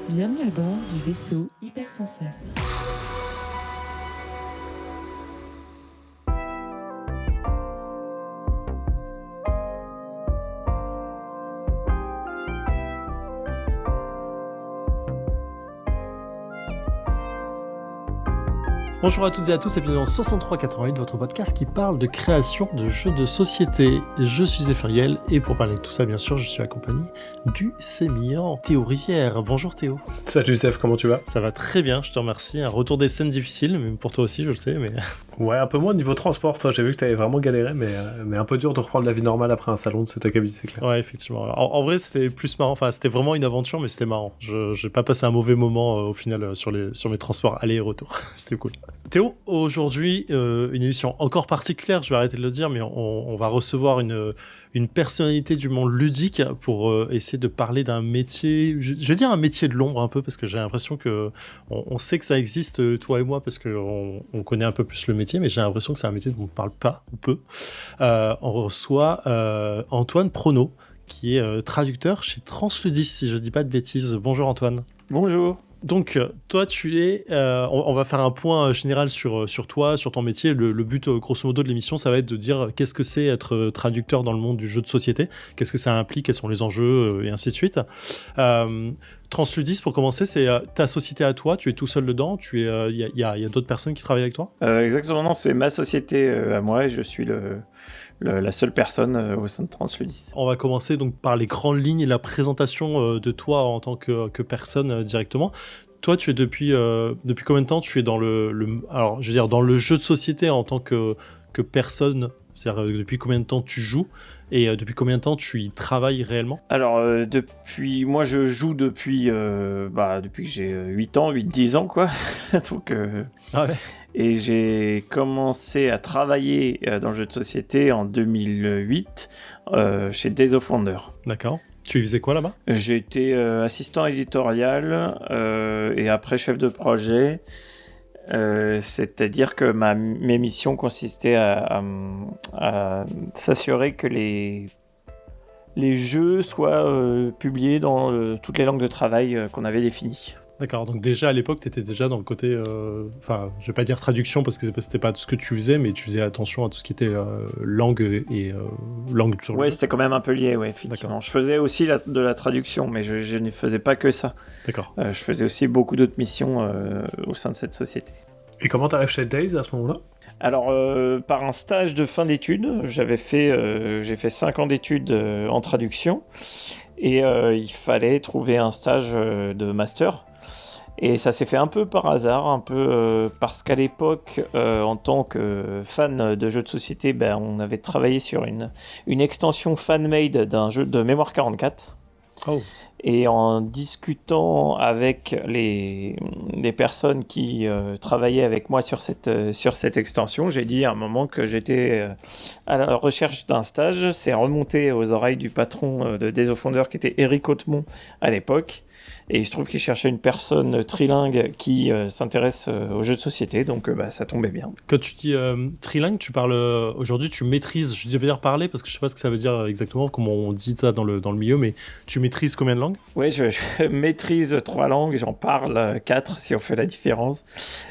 Bienvenue à bord du vaisseau Hypersensas. Bonjour à toutes et à tous et bienvenue dans 6388, votre podcast qui parle de création de jeux de société. Je suis Zéphiriel et pour parler de tout ça, bien sûr, je suis accompagné du sémillant Théo Rivière. Bonjour Théo. Salut Zéph, comment tu vas ? Ça va très bien, je te remercie. Un retour des scènes difficiles, mais pour toi aussi, je le sais. Mais Ouais, un peu moins au niveau transport, toi. J'ai vu que t'avais vraiment galéré, mais un peu dur de reprendre la vie normale après un salon de cet acabit, c'est clair. Ouais, effectivement. En vrai, c'était plus marrant. Enfin, c'était vraiment une aventure, mais c'était marrant. J'ai pas passé un mauvais moment au final sur mes transports aller et retour. C'était cool. Théo, aujourd'hui, une émission encore particulière, je vais arrêter de le dire, mais on va recevoir une personnalité du monde ludique pour essayer de parler d'un métier, je vais dire un métier de l'ombre un peu, parce que j'ai l'impression que on sait que ça existe, toi et moi, parce qu'on connaît un peu plus le métier, mais j'ai l'impression que c'est un métier dont on ne parle pas ou peu. On reçoit Antoine Prono, qui est traducteur chez Transludis, si je dis pas de bêtises. Bonjour Antoine. Bonjour. Donc, toi, tu es... on va faire un point général sur toi, sur ton métier. Le but, grosso modo, de l'émission, ça va être de dire qu'est-ce que c'est être traducteur dans le monde du jeu de société, qu'est-ce que ça implique, quels sont les enjeux, et ainsi de suite. Transludis, pour commencer, c'est ta société à toi, tu es tout seul dedans, il y a d'autres personnes qui travaillent avec toi ? Exactement, non, c'est ma société à moi et je suis la seule personne au sein de Transludis. On va commencer donc par les grandes lignes et la présentation de toi en tant que personne directement. Toi, tu es depuis combien de temps tu es dans alors je veux dire dans le jeu de société en tant que personne, c'est-à-dire depuis combien de temps tu joues et depuis combien de temps tu y travailles réellement ? Alors moi je joue depuis que j'ai 8-10 ans quoi. Donc Ah ouais. Et j'ai commencé à travailler dans le jeu de société en 2008 chez Days of Wonder. D'accord. Tu faisais quoi là-bas ? J'ai été assistant éditorial et après chef de projet. C'est-à-dire que mes missions consistaient à s'assurer que les jeux soient publiés dans toutes les langues de travail qu'on avait définies. D'accord, donc déjà à l'époque, tu étais déjà dans le côté, je vais pas dire traduction parce que c'était pas tout ce que tu faisais, mais tu faisais attention à tout ce qui était langue et langue sur le jeu. Ouais, c'était quand même un peu lié, ouais, effectivement. D'accord. Je faisais aussi de la traduction, mais je ne faisais pas que ça. D'accord. Je faisais aussi beaucoup d'autres missions au sein de cette société. Et comment t'arrives chez Days à ce moment-là ? Alors, par un stage de fin d'études, j'ai fait 5 ans d'études en traduction, et il fallait trouver un stage de master. Et ça s'est fait un peu par hasard, parce qu'à l'époque, en tant que fan de jeux de société, on avait travaillé sur une extension fan-made d'un jeu de Mémoire 44. Oh. Et en discutant avec les personnes qui travaillaient avec moi sur cette extension, j'ai dit à un moment que j'étais à la recherche d'un stage. C'est remonté aux oreilles du patron de Days of Wonder qui était Eric Hautemont à l'époque. Et je trouve qu'il cherchait une personne trilingue qui s'intéresse aux jeux de société, donc ça tombait bien. Quand tu dis trilingue, tu parles aujourd'hui, tu maîtrises, je veux dire parler parce que je sais pas ce que ça veut dire exactement, comment on dit ça dans le milieu, mais tu maîtrises combien de langues ? Oui, je maîtrise 3 langues, j'en parle 4 si on fait la différence.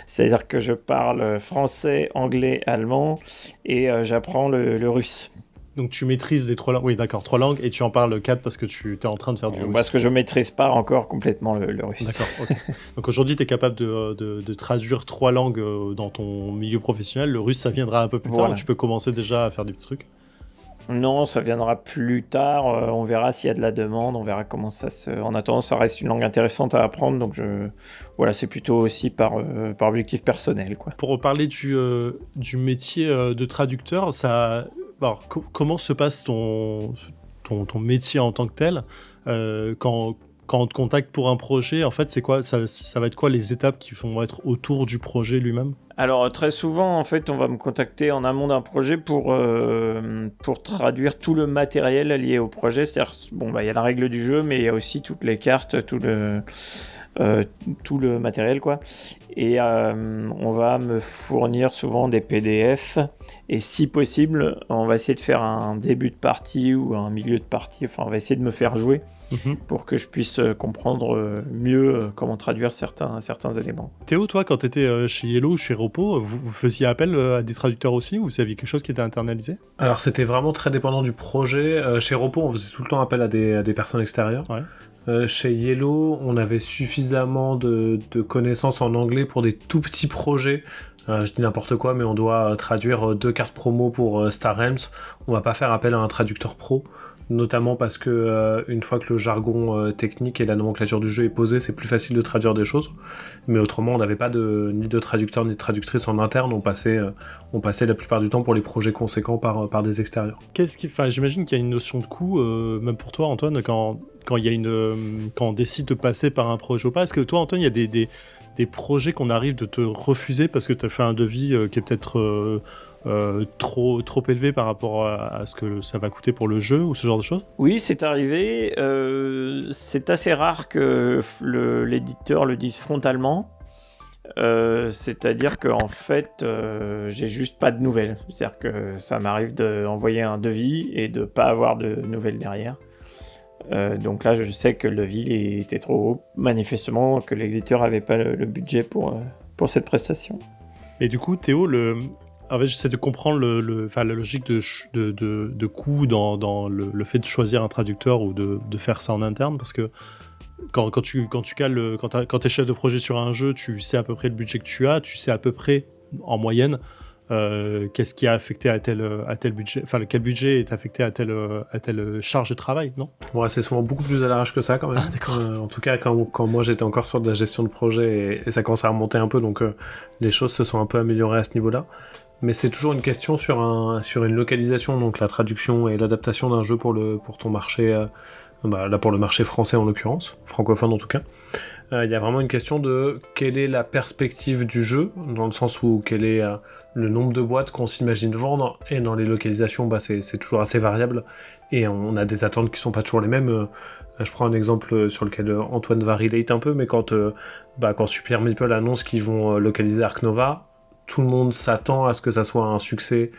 C'est-à-dire que je parle français, anglais, allemand et j'apprends le russe. Donc tu maîtrises les 3 langues, oui d'accord, 3 langues, et tu en parles 4 parce que tu es en train de faire du russe. Parce que je maîtrise pas encore complètement le russe. D'accord, ok. Donc aujourd'hui tu es capable de traduire 3 langues dans ton milieu professionnel, le russe ça viendra un peu plus tard, ou tu peux commencer déjà à faire des petits trucs ? Non, ça viendra plus tard, on verra s'il y a de la demande, on verra comment ça se... En attendant, ça reste une langue intéressante à apprendre, donc c'est plutôt aussi par objectif personnel, quoi. Pour parler du métier de traducteur, alors, comment se passe ton métier en tant que tel quand on te contacte pour un projet, en fait, c'est quoi ça va être quoi les étapes qui vont être autour du projet lui-même ? Alors très souvent, en fait, on va me contacter en amont d'un projet pour traduire tout le matériel lié au projet. C'est-à-dire, il y a la règle du jeu, mais il y a aussi toutes les cartes, tout le matériel, quoi. Et on va me fournir souvent des PDF. Et si possible, on va essayer de faire un début de partie ou un milieu de partie. Enfin, on va essayer de me faire jouer pour que je puisse comprendre mieux comment traduire certains éléments. Théo, toi, quand tu étais chez Yellow ou chez Repo, vous faisiez appel à des traducteurs aussi, ou vous aviez quelque chose qui était internalisé? Alors c'était vraiment très dépendant du projet. Chez Repo, on faisait tout le temps appel à des personnes extérieures. Ouais. Chez Yellow, on avait suffisamment de connaissances en anglais pour des tout petits projets. Je dis n'importe quoi, mais on doit traduire 2 cartes promo pour Star Realms. On va pas faire appel à un traducteur pro, notamment parce que une fois que le jargon technique et la nomenclature du jeu est posée, c'est plus facile de traduire des choses. Mais autrement, on n'avait pas ni de traducteur ni de traductrice en interne. On passait la plupart du temps pour les projets conséquents par des extérieurs. J'imagine qu'il y a une notion de coût, même pour toi, Antoine, quand on décide de passer par un projet ou pas. Est-ce que toi, Antoine, il y a des projets qu'on arrive de te refuser parce que tu as fait un devis qui est peut-être trop élevé par rapport à ce que ça va coûter pour le jeu, ou ce genre de choses? Oui, c'est arrivé. C'est assez rare que l'éditeur le dise frontalement. C'est-à-dire qu'en fait, j'ai juste pas de nouvelles. C'est-à-dire que ça m'arrive d'envoyer un devis et de pas avoir de nouvelles derrière. Donc là, je sais que le devis était trop haut, manifestement que l'éditeur avait pas le budget pour cette prestation. Et du coup, Théo, en fait, j'essaie de comprendre la logique de coût dans le fait de choisir un traducteur ou de faire ça en interne, parce que quand t'es chef de projet sur un jeu, tu sais à peu près le budget que tu as, tu sais à peu près, en moyenne, qu'est-ce qui a affecté à tel budget, enfin quel budget est affecté à telle charge de travail, non? Ouais, c'est souvent beaucoup plus à l'arrache que ça quand même. Ah, d'accord. En tout cas, quand moi j'étais encore sur de la gestion de projet et ça commençait à remonter un peu, donc les choses se sont un peu améliorées à ce niveau-là. Mais c'est toujours une question sur une localisation, donc la traduction et l'adaptation d'un jeu pour ton marché, là pour le marché français en l'occurrence, francophone en tout cas. Il y a vraiment une question de quelle est la perspective du jeu, dans le sens où quel est le nombre de boîtes qu'on s'imagine vendre, et dans les localisations, c'est toujours assez variable, et on a des attentes qui sont pas toujours les mêmes. Je prends un exemple sur lequel Antoine va relate un peu, mais quand Super Meeple annonce qu'ils vont localiser Ark Nova, tout le monde s'attend à ce que ça soit un succès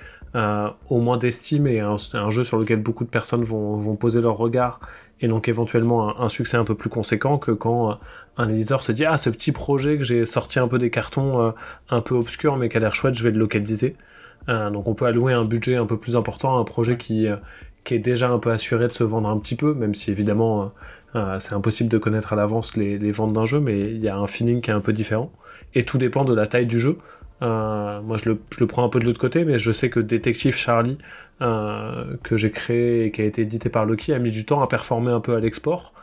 au moins d'estime, et un jeu sur lequel beaucoup de personnes vont poser leur regard, et donc éventuellement un succès un peu plus conséquent que quand un éditeur se dit « Ah, ce petit projet que j'ai sorti un peu des cartons un peu obscurs mais qui a l'air chouette, je vais le localiser ». Donc on peut allouer un budget un peu plus important à un projet qui est déjà un peu assuré de se vendre un petit peu, même si évidemment c'est impossible de connaître à l'avance les ventes d'un jeu, mais il y a un feeling qui est un peu différent. Et tout dépend de la taille du jeu. Moi je le prends un peu de l'autre côté, mais je sais que Détective Charlie, que j'ai créé et qui a été édité par Lucky, a mis du temps à performer un peu à l'export,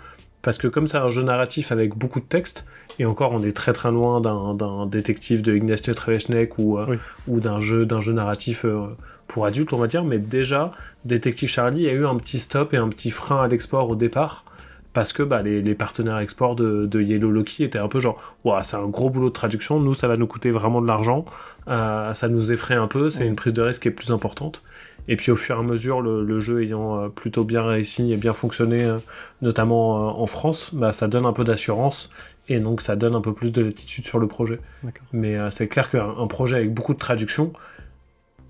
parce que comme c'est un jeu narratif avec beaucoup de texte, et encore on est très très loin d'un détective de Ignacio Trevechnek ou d'un jeu narratif pour adultes, on va dire, mais déjà Détective Charlie a eu un petit stop et un petit frein à l'export au départ, parce que les partenaires export de Yellow Lucky étaient un peu genre « Ouah, c'est un gros boulot de traduction, nous ça va nous coûter vraiment de l'argent, ça nous effraie un peu, c'est une prise de risque qui est plus importante ». Et puis au fur et à mesure, le jeu ayant plutôt bien réussi et bien fonctionné, notamment en France, ça donne un peu d'assurance, et donc ça donne un peu plus de latitude sur le projet. D'accord. Mais c'est clair qu'un projet avec beaucoup de traduction,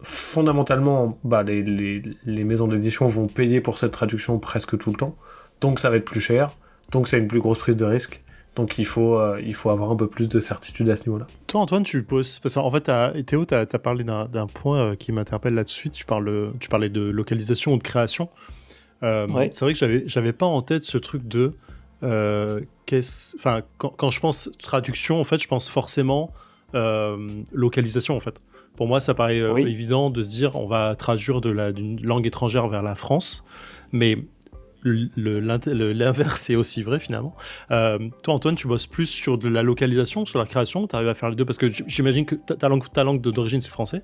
fondamentalement, les maisons d'édition vont payer pour cette traduction presque tout le temps, donc ça va être plus cher, donc c'est une plus grosse prise de risque. Donc il faut avoir un peu plus de certitude à ce niveau-là. Toi, Antoine, tu poses... Parce qu'en fait, Théo, tu as parlé d'un point qui m'interpelle là-dessus. Tu parlais de localisation ou de création. Ouais. C'est vrai que j'avais pas en tête ce truc de... quand je pense traduction, en fait, je pense forcément localisation, en fait. Pour moi, ça paraît évident de se dire on va traduire d'une langue étrangère vers la France, mais... L'inverse est aussi vrai finalement. Toi, Antoine, tu bosses plus sur de la localisation, sur la création, tu arrives à faire les deux, parce que j'imagine que ta langue d'origine c'est français.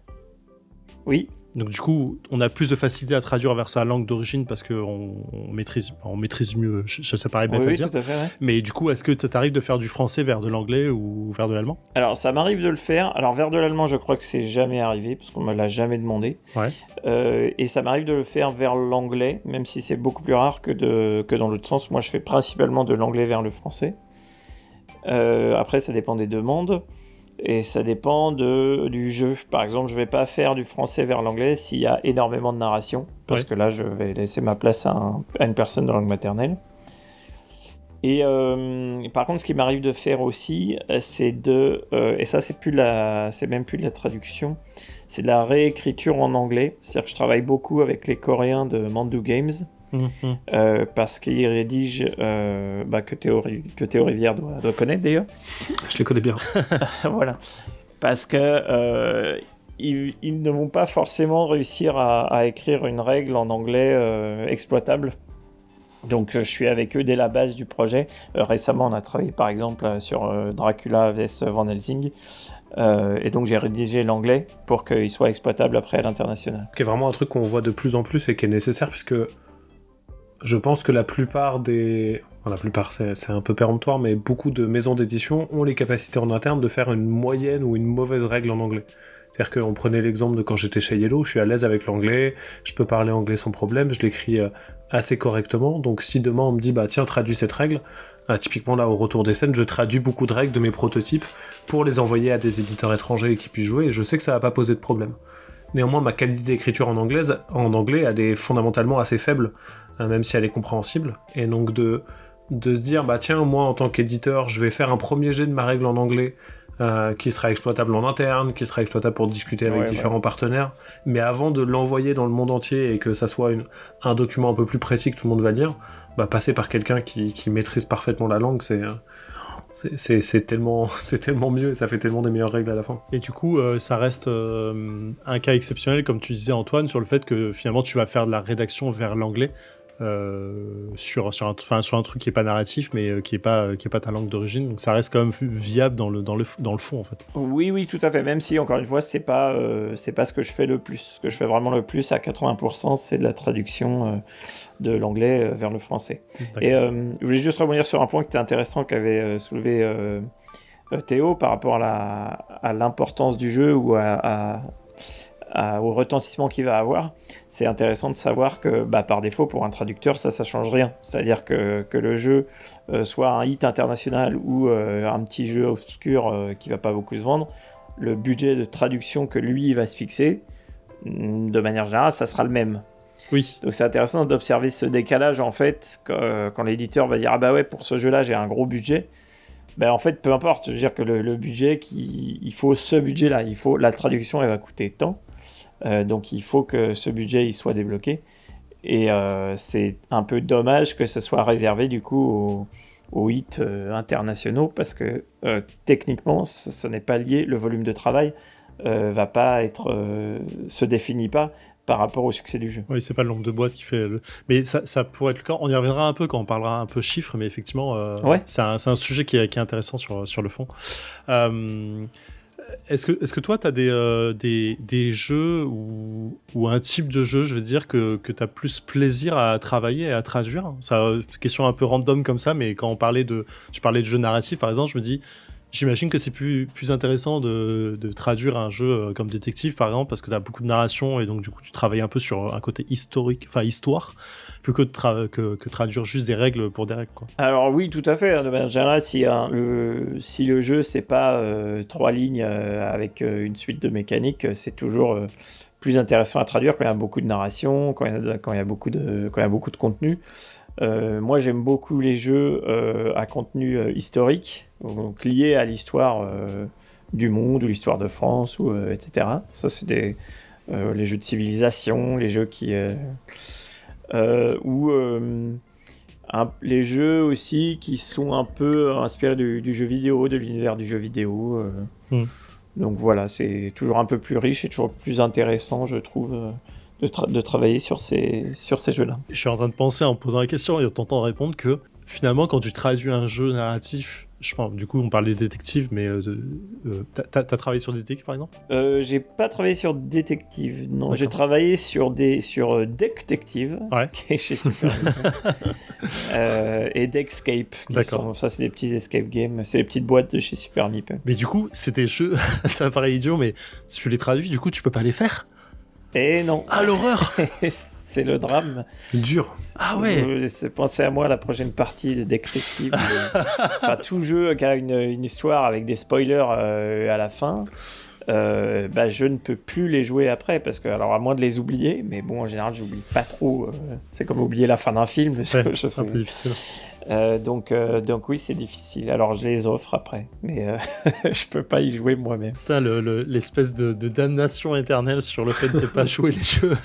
Oui. Donc du coup, on a plus de facilité à traduire vers sa langue d'origine parce qu'on maîtrise mieux, ça paraît bête à dire. Tout à fait, ouais. Mais du coup, est-ce que ça t'arrive de faire du français vers de l'anglais ou vers de l'allemand? Alors, ça m'arrive de le faire. Alors, vers de l'allemand, je crois que c'est jamais arrivé, parce qu'on me l'a jamais demandé. Ouais. Et ça m'arrive de le faire vers l'anglais, même si c'est beaucoup plus rare que dans l'autre sens. Moi, je fais principalement de l'anglais vers le français. Après, ça dépend des demandes et ça dépend du jeu. Par exemple, je vais pas faire du français vers l'anglais s'il y a énormément de narration, parce que là, je vais laisser ma place à une personne de langue maternelle. Et par contre, ce qui m'arrive de faire aussi, c'est et ça, c'est même plus de la traduction, c'est de la réécriture en anglais. C'est-à-dire que je travaille beaucoup avec les Coréens de Mandu Games. Parce qu'il rédige que Théo Rivière doit connaître d'ailleurs. Je les connais bien. Voilà. Parce que ils ne vont pas forcément réussir à écrire une règle en anglais exploitable. Donc je suis avec eux dès la base du projet. Récemment, on a travaillé par exemple sur Dracula vs Van Helsing. Et donc j'ai rédigé l'anglais pour qu'il soit exploitable après à l'international. Qui est vraiment un truc qu'on voit de plus en plus et qui est nécessaire, puisque je pense que la plupart, c'est un peu péremptoire, mais beaucoup de maisons d'édition ont les capacités en interne de faire une moyenne ou une mauvaise règle en anglais. C'est-à-dire qu'on prenait l'exemple de quand j'étais chez Yellow, je suis à l'aise avec l'anglais, je peux parler anglais sans problème, je l'écris assez correctement, donc si demain on me dit tiens, traduis cette règle, typiquement là au retour des scènes, je traduis beaucoup de règles de mes prototypes pour les envoyer à des éditeurs étrangers qui puissent jouer, et je sais que ça va pas poser de problème. Néanmoins, ma qualité d'écriture en anglais, elle est fondamentalement assez faible, même si elle est compréhensible. Et donc de se dire, tiens, moi en tant qu'éditeur, je vais faire un premier jet de ma règle en anglais, qui sera exploitable en interne, qui sera exploitable pour discuter avec différents partenaires, mais avant de l'envoyer dans le monde entier et que ça soit un document un peu plus précis que tout le monde va lire, passer par quelqu'un qui maîtrise parfaitement la langue, c'est tellement mieux et ça fait tellement des meilleures règles à la fin. Et du coup, ça reste un cas exceptionnel, comme tu disais Antoine, sur le fait que finalement tu vas faire de la rédaction vers l'anglais sur un truc qui est pas narratif, mais qui est pas ta langue d'origine. Donc ça reste quand même viable dans le fond en fait. Oui, tout à fait. Même si encore une fois, c'est pas ce que je fais le plus. Ce que je fais vraiment le plus à 80%, c'est de la traduction de l'anglais vers le français. D'accord. Et je voulais juste rebondir sur un point qui était intéressant qu'avait soulevé Théo par rapport à l'importance du jeu ou au retentissement qu'il va avoir. C'est intéressant de savoir que par défaut pour un traducteur ça change rien, c'est-à-dire que le jeu soit un hit international ou un petit jeu obscur qui va pas beaucoup se vendre, le budget de traduction que lui va se fixer de manière générale ça sera le même. Oui. Donc c'est intéressant d'observer ce décalage en fait quand l'éditeur va dire pour ce jeu là j'ai un gros budget. En fait peu importe, je veux dire que le budget il faut ce budget là, la traduction elle va coûter tant. Donc il faut que ce budget il soit débloqué et c'est un peu dommage que ce soit réservé du coup aux hits internationaux parce que techniquement ce n'est pas lié, le volume de travail va pas se définit pas par rapport au succès du jeu. Oui, c'est pas le nombre de boîtes qui fait mais ça pourrait être le cas, on y reviendra un peu quand on parlera un peu chiffres, mais effectivement c'est un sujet qui est intéressant sur le fond. Est-ce que toi, tu as des jeux ou un type de jeu, je veux dire, que tu as plus plaisir à travailler et à traduire ? Ça, question un peu random comme ça, mais quand tu parlais de jeux narratifs, par exemple, je me dis, j'imagine que c'est plus intéressant de traduire un jeu comme Détective, par exemple, parce que tu as beaucoup de narration et donc du coup, tu travailles un peu sur un côté historique, enfin histoire, plus que traduire juste des règles pour des règles, quoi. Alors oui, tout à fait. De manière générale, si le jeu c'est pas 3 lignes avec une suite de mécaniques, c'est toujours plus intéressant à traduire quand il y a beaucoup de narration, quand il y a beaucoup de contenu. Moi, j'aime beaucoup les jeux à contenu historique, donc liés à l'histoire du monde ou l'histoire de France ou etc. Ça, c'est les jeux de civilisation, les jeux qui les jeux aussi qui sont un peu inspirés du jeu vidéo, de l'univers du jeu vidéo. Donc voilà, c'est toujours un peu plus riche et toujours plus intéressant, je trouve, de travailler sur ces jeux-là. Je suis en train de penser en posant la question et en tentant de répondre que finalement, quand tu traduis un jeu narratif, je pense, du coup, on parle des détectives, mais t'as travaillé sur Détective, par exemple ? J'ai pas travaillé sur Détective, non. D'accord. J'ai travaillé sur Detective, qui est chez Super et Deckscape, ça c'est des petits escape games, c'est les petites boîtes de chez Super Meeple. Mais du coup, c'est des jeux, ça paraît idiot, mais si tu les traduis, du coup, tu peux pas les faire ? Et non. Ah, l'horreur. c'est le drame. Dur. Ah ouais. C'est penser à moi la prochaine partie de Détective. Enfin, tout jeu qui a une histoire avec des spoilers à la fin, je ne peux plus les jouer après parce que, alors à moins de les oublier, mais bon, en général, j'oublie pas trop. C'est comme oublier la fin d'un film. Ouais, c'est un peu difficile. Donc oui, c'est difficile. Alors je les offre après, mais je peux pas y jouer moi-même. T'as l'espèce de damnation éternelle sur le fait de ne pas jouer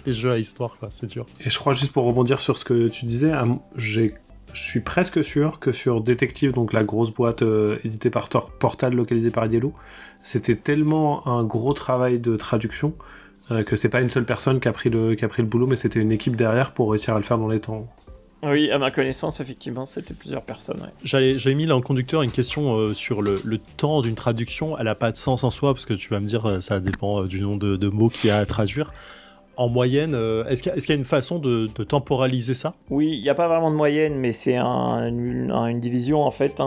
les jeux à histoire, quoi. C'est dur. Et je crois, juste pour rebondir sur ce que tu disais, je suis presque sûr que sur Détective, donc la grosse boîte éditée par Portal, localisée par Yellow, c'était tellement un gros travail de traduction que c'est pas une seule personne qui a pris le boulot, mais c'était une équipe derrière pour réussir à le faire dans les temps. Oui, à ma connaissance, effectivement, c'était plusieurs personnes. Ouais. J'avais mis là en conducteur une question sur le temps d'une traduction. Elle n'a pas de sens en soi, parce que tu vas me dire ça dépend du nombre de mots qu'il y a à traduire. En moyenne, est-ce qu'il y a une façon de temporaliser ça ? Oui, il n'y a pas vraiment de moyenne, mais c'est une division en fait.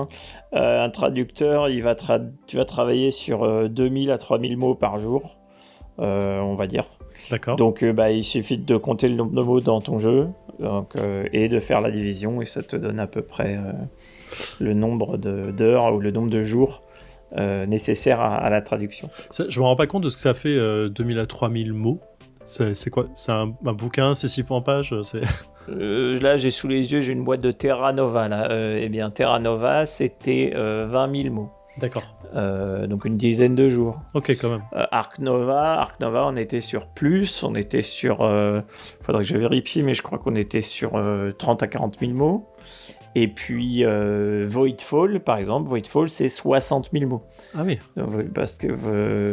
Un traducteur, tu vas travailler sur 2000 à 3000 mots par jour, on va dire. D'accord. Donc il suffit de compter le nombre de mots dans ton jeu et de faire la division, et ça te donne à peu près le nombre d'heures ou le nombre de jours nécessaires à la traduction. Je me rends pas compte de ce que ça fait 2000 à 3000 mots. C'est quoi ? C'est un bouquin, c'est 6 pages Là, j'ai sous les yeux, j'ai une boîte de Terra Nova. Eh bien, Terra Nova, c'était 20 000 mots. D'accord. Donc une dizaine de jours. Ok, quand même. Arc Nova, on était sur plus. On était sur... faudrait que je vérifie, mais je crois qu'on était sur 30 à 40 000 mots. Et puis Voidfall, par exemple, Voidfall, c'est 60 000 mots. Ah oui. Parce que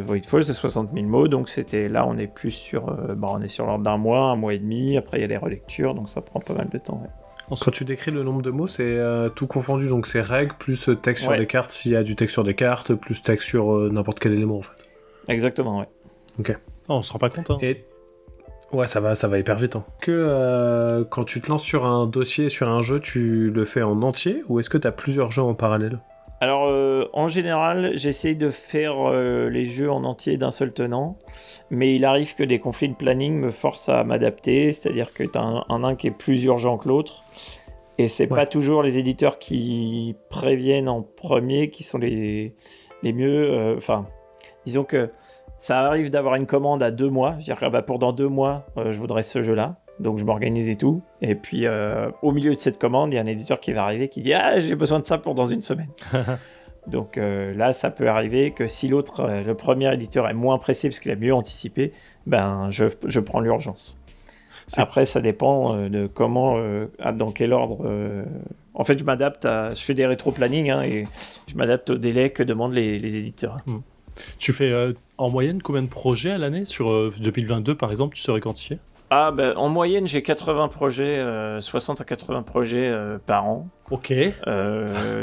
Voidfall, c'est 60 000 mots, donc là, on est plus sur, on est sur l'ordre d'un mois, un mois et demi. Après, il y a les relectures, donc ça prend pas mal de temps. Ouais. Quand tu décris le nombre de mots, c'est tout confondu, donc c'est règles plus texte sur les cartes, s'il y a du texte sur des cartes, plus texte sur n'importe quel élément en fait. Exactement, ouais. Ok. Oh, on se rend pas compte. Hein. Et ouais, ça va hyper vite. Hein. Quand tu te lances sur un dossier, sur un jeu, tu le fais en entier ou est-ce que tu as plusieurs jeux en parallèle ? Alors, en général, j'essaye de faire les jeux en entier d'un seul tenant, mais il arrive que des conflits de planning me forcent à m'adapter, c'est-à-dire que tu as un qui est plus urgent que l'autre, et c'est pas toujours les éditeurs qui préviennent en premier qui sont les mieux. Disons que ça arrive d'avoir une commande à 2 mois, c'est-à-dire que pour dans 2 mois, je voudrais ce jeu-là. Donc je m'organise et tout. Et puis au milieu de cette commande, il y a un éditeur qui va arriver qui dit « Ah, j'ai besoin de ça pour dans une semaine. » Donc là, ça peut arriver que si le premier éditeur est moins pressé parce qu'il a mieux anticipé, je prends l'urgence. Après, ça dépend de comment, dans quel ordre. En fait, je m'adapte je fais des rétro-planning et je m'adapte au délai que demandent les éditeurs. Tu fais en moyenne combien de projets à l'année sur 2022 par exemple, tu saurais quantifier ? En moyenne, j'ai 80 projets, 60 à 80 projets par an. Ok.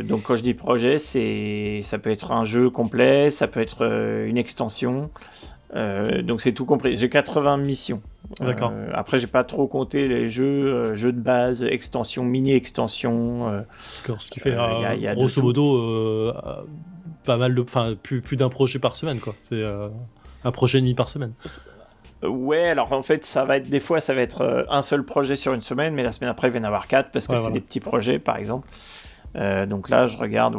Donc quand je dis projet, ça peut être un jeu complet, ça peut être une extension. Donc c'est tout compris. J'ai 80 missions. D'accord. Après, j'ai pas trop compté les jeux de base, extensions, mini-extensions. D'accord, ce qui fait y a grosso modo pas mal plus d'un projet par semaine, quoi. C'est un projet et demi par semaine. Ouais, alors en fait, des fois, ça va être un seul projet sur une semaine, mais la semaine après, il va y en avoir 4 parce que c'est des petits projets, par exemple. Donc là, je regarde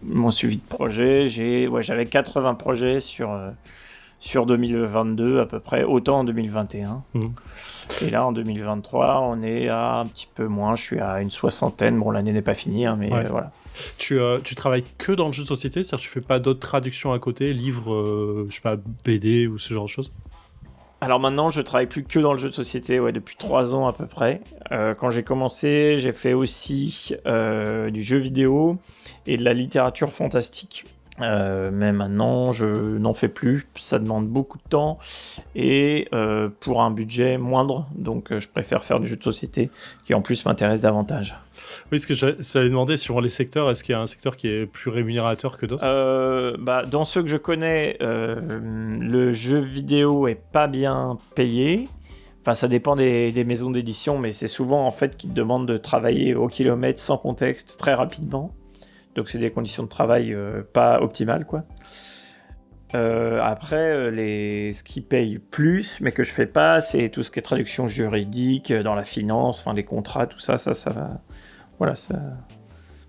mon suivi de projet. J'avais 80 projets sur 2022 à peu près, autant en 2021. Et là, en 2023, on est à un petit peu moins. Je suis à une 60aine. Bon, l'année n'est pas finie, mais voilà. Tu travailles que dans le jeu de société, c'est-à-dire que tu fais pas d'autres traductions à côté, livres, je sais pas, BD ou ce genre de choses ? Alors maintenant, je travaille plus que dans le jeu de société, depuis 3 ans à peu près. Quand j'ai commencé, j'ai fait aussi du jeu vidéo et de la littérature fantastique. Mais maintenant, je n'en fais plus. Ça demande beaucoup de temps et pour un budget moindre. Donc, je préfère faire du jeu de société qui en plus m'intéresse davantage. Oui, ce que j'allais demander sur les secteurs, est-ce qu'il y a un secteur qui est plus rémunérateur que d'autres ? Dans ceux que je connais, le jeu vidéo est pas bien payé. Enfin, ça dépend des maisons d'édition, mais c'est souvent en fait qu'ils te demandent de travailler au kilomètre sans contexte très rapidement. Donc c'est des conditions de travail pas optimales, quoi. Après, ce qui paye plus, mais que je fais pas, c'est tout ce qui est traduction juridique, dans la finance, enfin les contrats, tout ça va. Voilà, ça.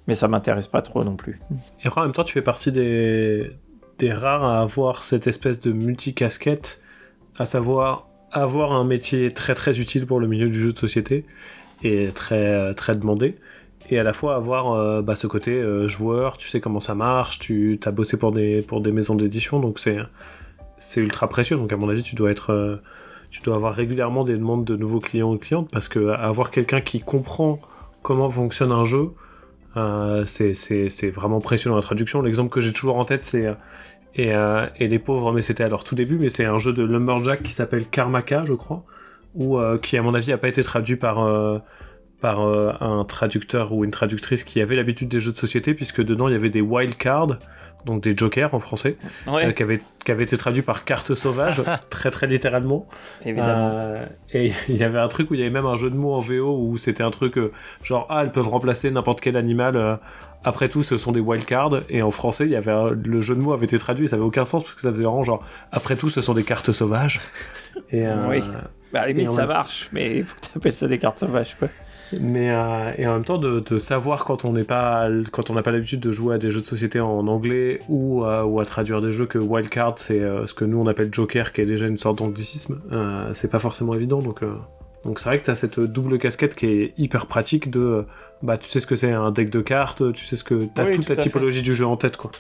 Mais ça m'intéresse pas trop non plus. Et après, en même temps, tu fais partie des rares à avoir cette espèce de multicasquette, à savoir avoir un métier très très utile pour le milieu du jeu de société et très très demandé, et à la fois avoir ce côté joueur, tu sais comment ça marche, tu as bossé pour des maisons d'édition, donc c'est ultra précieux. Donc à mon avis, tu dois avoir régulièrement des demandes de nouveaux clients ou clientes, parce que avoir quelqu'un qui comprend comment fonctionne un jeu, c'est vraiment précieux dans la traduction. L'exemple que j'ai toujours en tête, c'est et les pauvres, mais c'était à leur tout début, mais c'est un jeu de Lumberjack qui s'appelle Karmaka, je crois, ou qui à mon avis a pas été traduit par un traducteur ou une traductrice qui avait l'habitude des jeux de société, puisque dedans il y avait des wild cards, donc des jokers en français, Ouais, qui avaient été traduits par cartes sauvages, très très littéralement. évidemment. Et il y avait un truc où il y avait même un jeu de mots en VO où c'était un truc genre elles peuvent remplacer n'importe quel animal. Après tout, ce sont des wild cards. Et en français, il y avait le jeu de mots avait été traduit, ça avait aucun sens parce que ça faisait vraiment genre après tout, ce sont des cartes sauvages. Et Oui. Bah, à la limite, et en ça même- marche, mais il faut que tu appelles ça des cartes sauvages, quoi. Mais et en même temps de savoir quand on n'a pas l'habitude de jouer à des jeux de société en anglais ou à traduire des jeux, que wildcard c'est ce que nous on appelle joker, qui est déjà une sorte d'anglicisme, c'est pas forcément évident, donc c'est vrai que t'as cette double casquette qui est hyper pratique de tu sais ce que c'est un deck de cartes, tu sais ce que t'as Oui, toute tout la à fait. typologie du jeu en tête, quoi.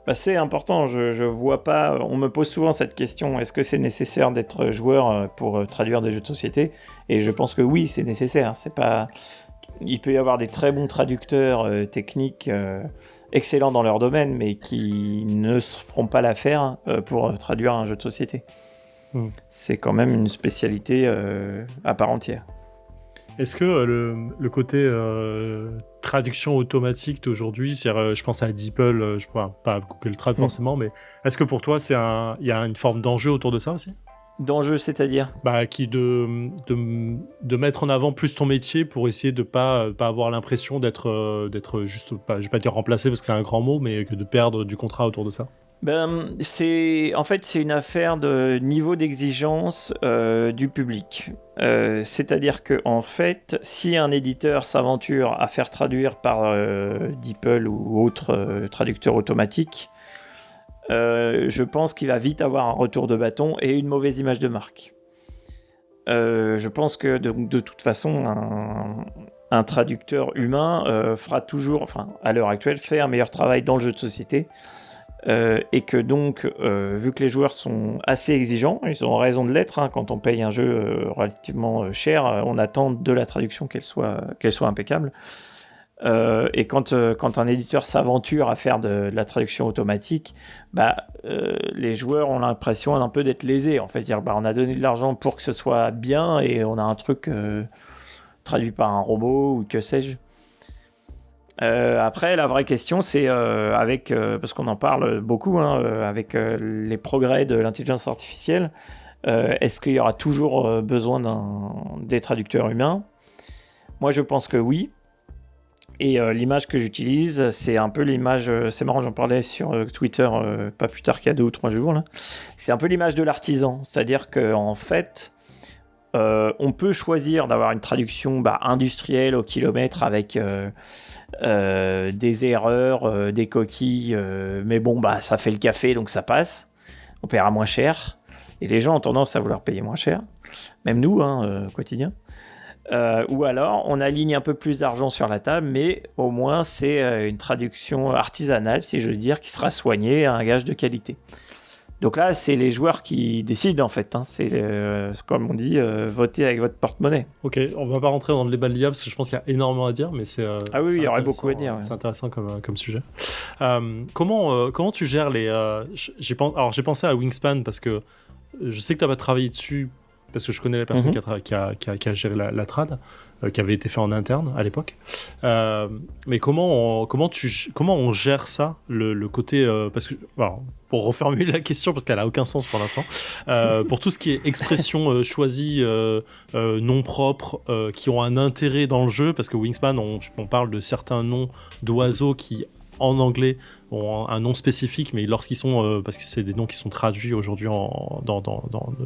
Bah, c'est important, je vois pas. On me pose souvent cette question, est-ce que c'est nécessaire d'être joueur pour traduire des jeux de société? Et je pense que oui, c'est nécessaire. C'est pas. Il peut y avoir des très bons traducteurs techniques excellents dans leur domaine, mais qui ne se feront pas l'affaire pour traduire un jeu de société. C'est quand même une spécialité à part entière. Est-ce que le côté traduction automatique d'aujourd'hui, c'est-à-dire, je pense à DeepL, je vois pas à Google Trad forcément, mais est-ce que pour toi il y a une forme d'enjeu autour de ça aussi? D'enjeu, c'est-à-dire? De mettre en avant plus ton métier pour essayer de pas avoir l'impression d'être juste, pas, je vais pas dire remplacé parce que c'est un grand mot, mais que de perdre du contrat autour de ça. C'est une affaire de niveau d'exigence du public. C'est-à-dire que en fait, si un éditeur s'aventure à faire traduire par DeepL ou autre traducteur automatique, je pense qu'il va vite avoir un retour de bâton et une mauvaise image de marque. Je pense que de toute façon, un traducteur humain fera toujours, enfin à l'heure actuelle, fait un meilleur travail dans le jeu de société. Et que donc, vu que les joueurs sont assez exigeants, ils ont raison de l'être, hein, quand on paye un jeu relativement cher, on attend de la traduction qu'elle soit impeccable. Et quand un éditeur s'aventure à faire de la traduction automatique, les joueurs ont l'impression un peu d'être lésés. En fait, dire, on a donné de l'argent pour que ce soit bien et on a un truc traduit par un robot ou que sais-je. Après, la vraie question, c'est parce qu'on en parle beaucoup, avec les progrès de l'intelligence artificielle, est-ce qu'il y aura toujours besoin des traducteurs humains? Moi, je pense que oui. Et l'image que j'utilise, c'est un peu l'image, c'est marrant, j'en parlais sur Twitter pas plus tard qu'il y a 2 ou 3 jours, là. C'est un peu l'image de l'artisan, c'est-à-dire qu'en fait, on peut choisir d'avoir une traduction industrielle au kilomètre avec des erreurs, des coquilles, mais bon, ça fait le café, donc ça passe. On paiera moins cher. Et les gens ont tendance à vouloir payer moins cher. Même nous, au quotidien. Ou alors, on aligne un peu plus d'argent sur la table, mais au moins, c'est une traduction artisanale, si je veux dire, qui sera soignée à un gage de qualité. Donc là, c'est les joueurs qui décident en fait. C'est comme on dit, voter avec votre porte-monnaie. Ok, on va pas rentrer dans le débat de l'IA parce que je pense qu'il y a énormément à dire, mais c'est Ah oui, c'est il y aurait intéressant, beaucoup à dire. Ouais. C'est intéressant comme sujet. Comment tu gères les j'ai pensé à Wingspan parce que je sais que t'as pas travaillé dessus parce que je connais la personne qui a géré la trad, qui avait été fait en interne à l'époque. Mais comment on gère ça, le côté parce que alors, pour reformuler la question parce qu'elle a aucun sens pour l'instant, pour tout ce qui est expression choisie, non propres, qui ont un intérêt dans le jeu, parce que Wingspan, on parle de certains noms d'oiseaux qui en anglais ont un nom spécifique, mais lorsqu'ils sont, parce que c'est des noms qui sont traduits aujourd'hui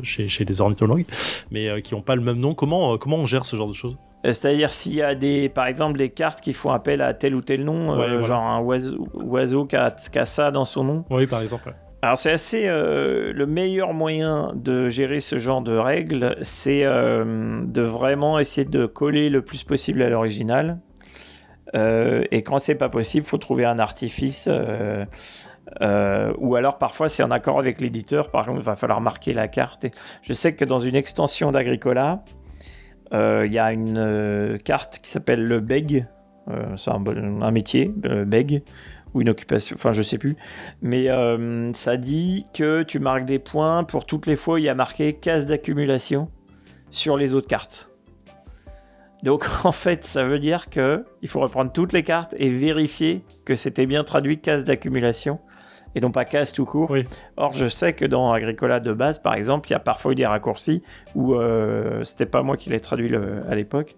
chez les ornithologues, mais qui n'ont pas le même nom, comment on gère ce genre de choses? C'est-à-dire s'il y a par exemple des cartes qui font appel à tel ou tel nom, voilà. genre un oiseau qui a ça dans son nom. Oui, par exemple. Ouais. Alors c'est assez le meilleur moyen de gérer ce genre de règles, c'est de vraiment essayer de coller le plus possible à l'original. Et quand c'est pas possible, faut trouver un artifice. Ou alors parfois c'est en accord avec l'éditeur. Par exemple, il va falloir marquer la carte. Et je sais que dans une extension d'Agricola, il y a une carte qui s'appelle le beg. C'est un métier, beg. Ou une occupation, enfin je sais plus, mais ça dit que tu marques des points pour toutes les fois où il y a marqué case d'accumulation sur les autres cartes. Donc en fait ça veut dire que il faut reprendre toutes les cartes et vérifier que c'était bien traduit case d'accumulation et non pas case tout court. Oui. Or je sais que dans Agricola de base par exemple il y a parfois eu des raccourcis où c'était pas moi qui l'ai traduit à l'époque,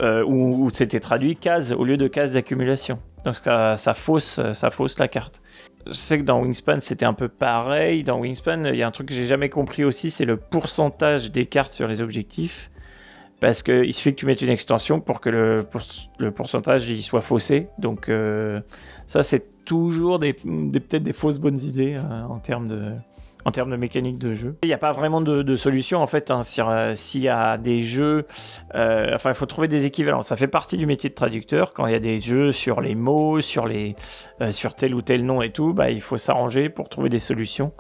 où c'était traduit case au lieu de case d'accumulation. Donc ça fausse la carte. Je sais que dans Wingspan c'était un peu pareil. Dans Wingspan il y a un truc que j'ai jamais compris aussi, c'est le pourcentage des cartes sur les objectifs. Parce qu'il suffit que tu mettes une extension pour que le pourcentage il soit faussé. Donc ça c'est toujours peut-être des fausses bonnes idées en termes de mécanique de jeu. Il n'y a pas vraiment de solution en fait s'il y a des jeux, il faut trouver des équivalents. Ça fait partie du métier de traducteur. Quand il y a des jeux sur les mots, sur tel ou tel nom et tout, il faut s'arranger pour trouver des solutions.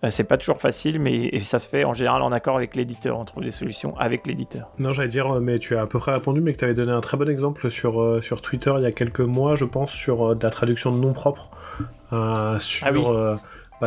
C'est pas toujours facile, mais ça se fait en général en accord avec l'éditeur. On trouve des solutions avec l'éditeur. Non, j'allais dire, mais tu as à peu près répondu, mais que tu avais donné un très bon exemple sur Twitter il y a quelques mois, je pense, sur de la traduction de noms propres.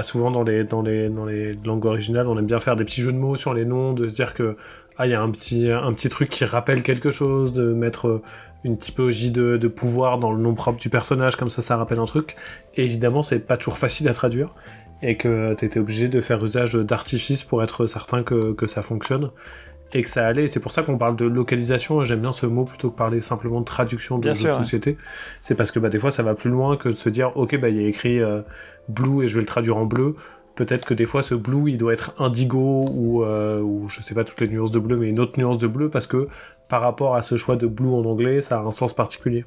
Souvent dans les langues originales, on aime bien faire des petits jeux de mots sur les noms, de se dire que il y a un petit truc qui rappelle quelque chose, de mettre une typologie de pouvoir dans le nom propre du personnage, comme ça rappelle un truc. Et évidemment, c'est pas toujours facile à traduire, et que t'étais obligé de faire usage d'artifices pour être certain que ça fonctionne. Et que ça allait, et c'est pour ça qu'on parle de localisation, j'aime bien ce mot plutôt que parler simplement de traduction de jeux de société. C'est parce que des fois ça va plus loin que de se dire ok il y a écrit blue et je vais le traduire en bleu, peut-être que des fois ce blue il doit être indigo ou je sais pas toutes les nuances de bleu, mais une autre nuance de bleu, parce que par rapport à ce choix de blue en anglais ça a un sens particulier.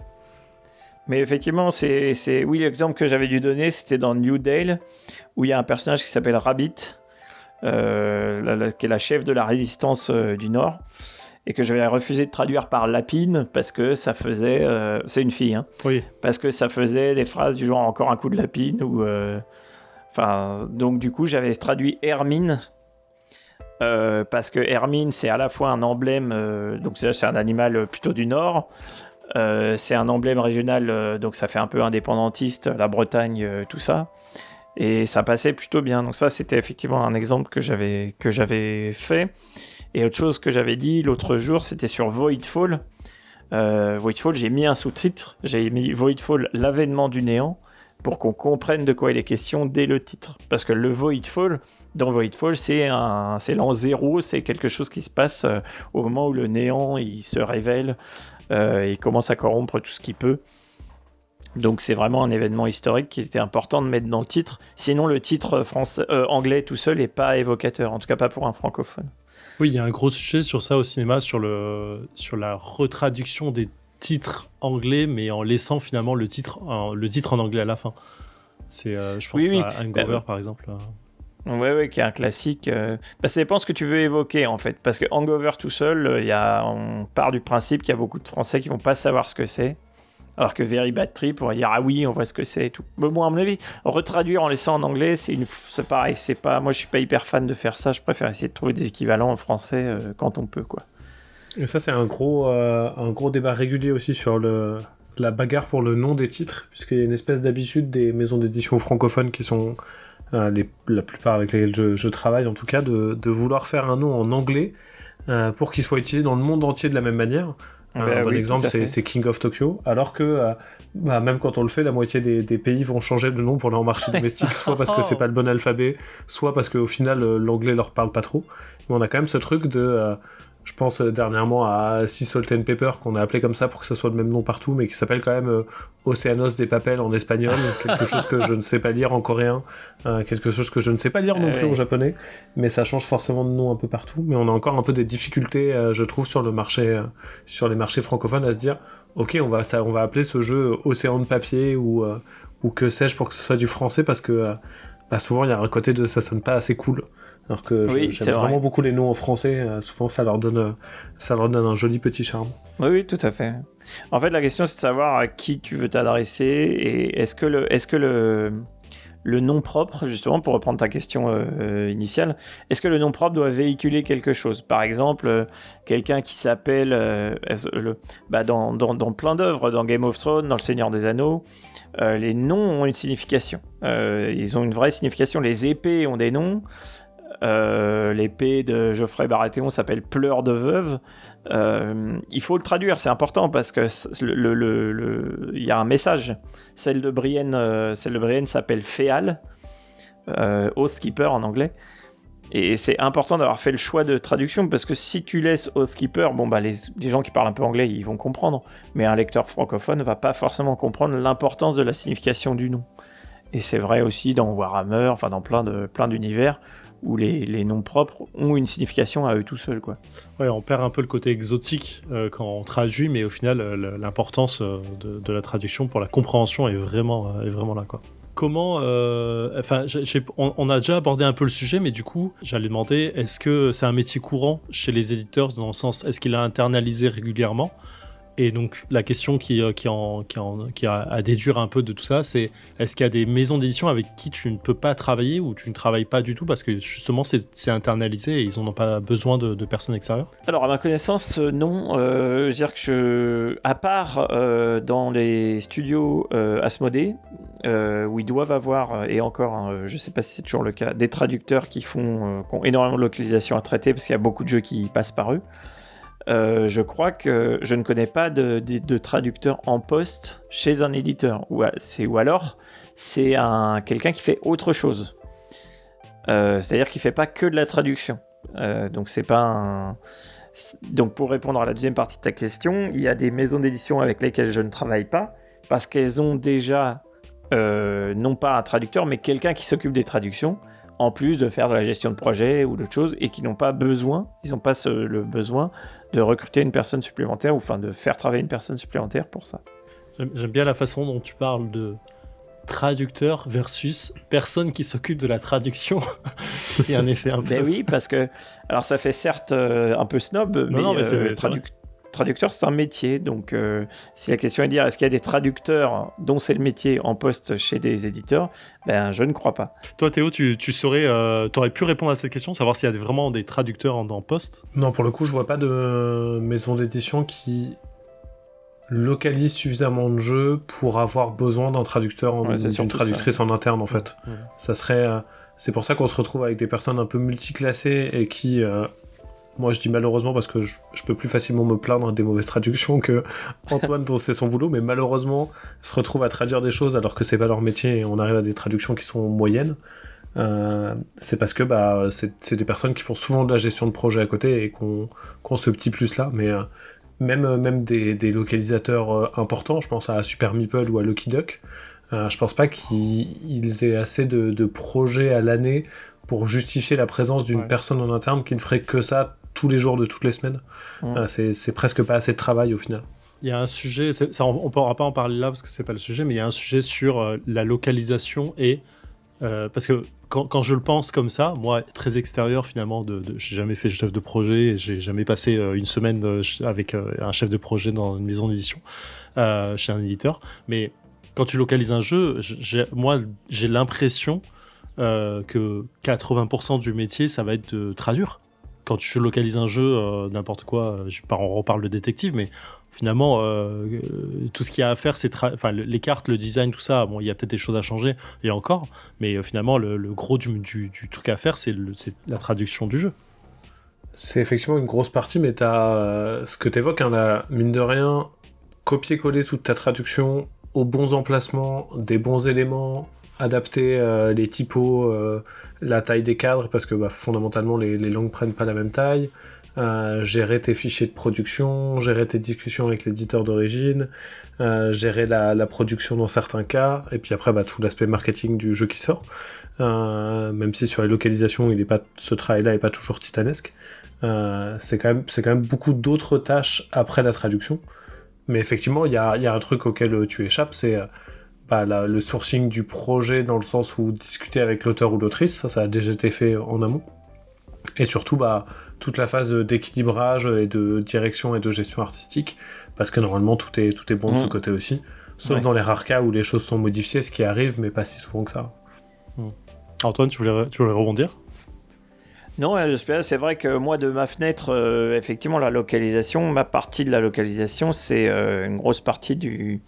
Mais effectivement, oui, l'exemple que j'avais dû donner c'était dans New Dale, où il y a un personnage qui s'appelle Rabbit, qui est la chef de la résistance du Nord, et que j'avais refusé de traduire par Lapine parce que ça faisait c'est une fille, hein, oui. Parce que ça faisait des phrases du genre encore un coup de lapine ou donc du coup j'avais traduit Hermine parce que Hermine c'est à la fois un emblème, donc c'est un animal plutôt du Nord, c'est un emblème régional, donc ça fait un peu indépendantiste, la Bretagne, tout ça. Et ça passait plutôt bien. Donc ça, c'était effectivement un exemple que j'avais fait. Et autre chose que j'avais dit l'autre jour, c'était sur Voidfall. Voidfall, j'ai mis un sous-titre. J'ai mis Voidfall, l'avènement du néant, pour qu'on comprenne de quoi il est question dès le titre. Parce que le Voidfall, dans Voidfall, c'est l'an 0, c'est quelque chose qui se passe au moment où le néant il se révèle, il commence à corrompre tout ce qu'il peut. Donc c'est vraiment un événement historique qui était important de mettre dans le titre. Sinon le titre anglais tout seul n'est pas évocateur, en tout cas pas pour un francophone. Oui, il y a un gros sujet sur ça au cinéma, sur la retraduction des titres anglais, mais en laissant finalement le titre en anglais à la fin. C'est, je pense à Hangover par exemple. Ouais, qui est un classique. Ça dépend ce que tu veux évoquer en fait, parce que Hangover tout seul, on part du principe qu'il y a beaucoup de Français qui vont pas savoir ce que c'est. Alors que Very Bad Trip, on va dire ah oui, on voit ce que c'est et tout. Mais bon, à mon avis, retraduire en laissant en anglais, c'est pareil. Moi, je suis pas hyper fan de faire ça. Je préfère essayer de trouver des équivalents en français quand on peut, quoi. Et ça, c'est un gros débat régulier aussi sur la bagarre pour le nom des titres, puisqu'il y a une espèce d'habitude des maisons d'édition francophones qui sont la plupart avec lesquelles je travaille, en tout cas, de vouloir faire un nom en anglais pour qu'il soit utilisé dans le monde entier de la même manière. Un bon exemple, c'est King of Tokyo, alors que même quand on le fait, la moitié des pays vont changer de nom pour leur marché domestique, soit parce que c'est pas le bon alphabet, soit parce qu'au final l'anglais leur parle pas trop. Mais on a quand même ce truc de Je pense dernièrement à Sea Salt and Pepper, qu'on a appelé comme ça pour que ça soit le même nom partout, mais qui s'appelle quand même Océanos des Papel en espagnol, quelque chose que je ne sais pas lire en coréen, quelque chose que je ne sais pas lire non plus en japonais, mais ça change forcément de nom un peu partout. Mais on a encore un peu des difficultés, je trouve, sur le marché, sur les marchés francophones, à se dire, ok, on va appeler ce jeu Océan de papier ou que sais-je pour que ce soit du français, parce que souvent il y a un côté de ça sonne pas assez cool. Alors que j'aime vraiment beaucoup les noms en français, souvent ça leur donne un joli petit charme. Oui, tout à fait. En fait, la question c'est de savoir à qui tu veux t'adresser et est-ce que le nom propre, justement, pour reprendre ta question initiale, est-ce que le nom propre doit véhiculer quelque chose ? Par exemple, quelqu'un qui s'appelle, dans plein d'œuvres, dans Game of Thrones, dans Le Seigneur des Anneaux, les noms ont une signification. Ils ont une vraie signification. Les épées ont des noms. L'épée de Geoffrey Baratheon s'appelle Pleurs de veuve. Il faut le traduire, c'est important parce que il y a un message. Celle de Brienne s'appelle Féal, Oathkeeper en anglais. Et c'est important d'avoir fait le choix de traduction parce que si tu laisses Oathkeeper, les gens qui parlent un peu anglais, ils vont comprendre, mais un lecteur francophone va pas forcément comprendre l'importance de la signification du nom. Et c'est vrai aussi dans Warhammer, enfin dans plein d'univers où les noms propres ont une signification à eux tout seuls, quoi. Ouais, on perd un peu le côté exotique quand on traduit, mais au final, l'importance de la traduction pour la compréhension est vraiment là, quoi. Comment, on a déjà abordé un peu le sujet, mais du coup, j'allais demander, est-ce que c'est un métier courant chez les éditeurs, dans le sens, est-ce qu'il est internalisé régulièrement ? Et donc, la question qui a à déduire un peu de tout ça, c'est est-ce qu'il y a des maisons d'édition avec qui tu ne peux pas travailler ou tu ne travailles pas du tout parce que justement c'est internalisé et ils n'ont pas besoin de personnes extérieures ? Alors, à ma connaissance, non. Je veux dire que à part dans les studios Asmodée, où ils doivent avoir, et encore, je ne sais pas si c'est toujours le cas, des traducteurs qui ont énormément de localisation à traiter parce qu'il y a beaucoup de jeux qui passent par eux. Je crois que je ne connais pas de traducteur en poste chez un éditeur. Ou alors, c'est quelqu'un qui fait autre chose. C'est-à-dire qu'il ne fait pas que de la traduction. Donc, c'est pas Donc, pour répondre à la deuxième partie de ta question, il y a des maisons d'édition avec lesquelles je ne travaille pas parce qu'elles ont déjà, non pas un traducteur, mais quelqu'un qui s'occupe des traductions, en plus de faire de la gestion de projet ou d'autres choses, et qui n'ont pas besoin, le besoin de recruter une personne supplémentaire, ou enfin de faire travailler une personne supplémentaire pour ça. J'aime bien la façon dont tu parles de traducteur versus personne qui s'occupe de la traduction. Il y a un effet un peu... Ben oui, parce que, alors ça fait certes un peu snob, mais traducteur c'est un métier, donc si la question est de dire est-ce qu'il y a des traducteurs dont c'est le métier en poste chez des éditeurs, ben je ne crois pas. Toi Théo, tu aurais pu répondre à cette question, savoir s'il y a vraiment des traducteurs en poste ? Non, pour le coup je vois pas de maison d'édition qui localise suffisamment de jeux pour avoir besoin d'un traducteur, d'une traductrice en interne en fait. Ouais. Ça serait, c'est pour ça qu'on se retrouve avec des personnes un peu multiclassées et qui... Moi, je dis malheureusement parce que je peux plus facilement me plaindre des mauvaises traductions que Antoine, dont c'est son boulot, mais malheureusement, se retrouvent à traduire des choses alors que c'est pas leur métier et on arrive à des traductions qui sont moyennes. C'est parce que c'est des personnes qui font souvent de la gestion de projet à côté et qu'on ce petit plus-là, mais même des localisateurs importants, je pense à Super Meeple ou à Lucky Duck, je pense pas qu'ils aient assez de projets à l'année pour justifier la présence d'une personne en interne qui ne ferait que ça tous les jours de toutes les semaines. C'est presque pas assez de travail au final. Il y a un sujet, on ne pourra pas en parler là parce que c'est pas le sujet, mais il y a un sujet sur la localisation et parce que quand je le pense comme ça, moi très extérieur finalement, j'ai jamais fait chef de projet, j'ai jamais passé une semaine avec un chef de projet dans une maison d'édition chez un éditeur, mais quand tu localises un jeu, j'ai l'impression que 80% du métier ça va être de traduire. Quand tu localises un jeu, n'importe quoi, on reparle de détective, mais finalement, tout ce qu'il y a à faire, c'est les cartes, le design, tout ça, bon, il y a peut-être des choses à changer, et encore, mais finalement, le gros du truc à faire, c'est la traduction du jeu. C'est effectivement une grosse partie, mais t'as ce que t'évoques, là, mine de rien, copier-coller toute ta traduction aux bons emplacements, des bons éléments, adapter les typos, la taille des cadres, parce que fondamentalement les langues prennent pas la même taille, gérer tes fichiers de production, gérer tes discussions avec l'éditeur d'origine, gérer la production dans certains cas, et puis après tout l'aspect marketing du jeu qui sort. Même si sur les localisations, ce travail-là n'est pas toujours titanesque. C'est quand même beaucoup d'autres tâches après la traduction. Mais effectivement, il y a un truc auquel tu échappes, c'est le sourcing du projet, dans le sens où discuter avec l'auteur ou l'autrice, ça a déjà été fait en amont. Et surtout, toute la phase d'équilibrage et de direction et de gestion artistique, parce que normalement, tout est bon de ce côté aussi. Sauf dans les rares cas où les choses sont modifiées, ce qui arrive, mais pas si souvent que ça. Antoine, tu voulais rebondir ? Non, c'est vrai que moi, de ma fenêtre, effectivement, ma partie de la localisation, c'est une grosse partie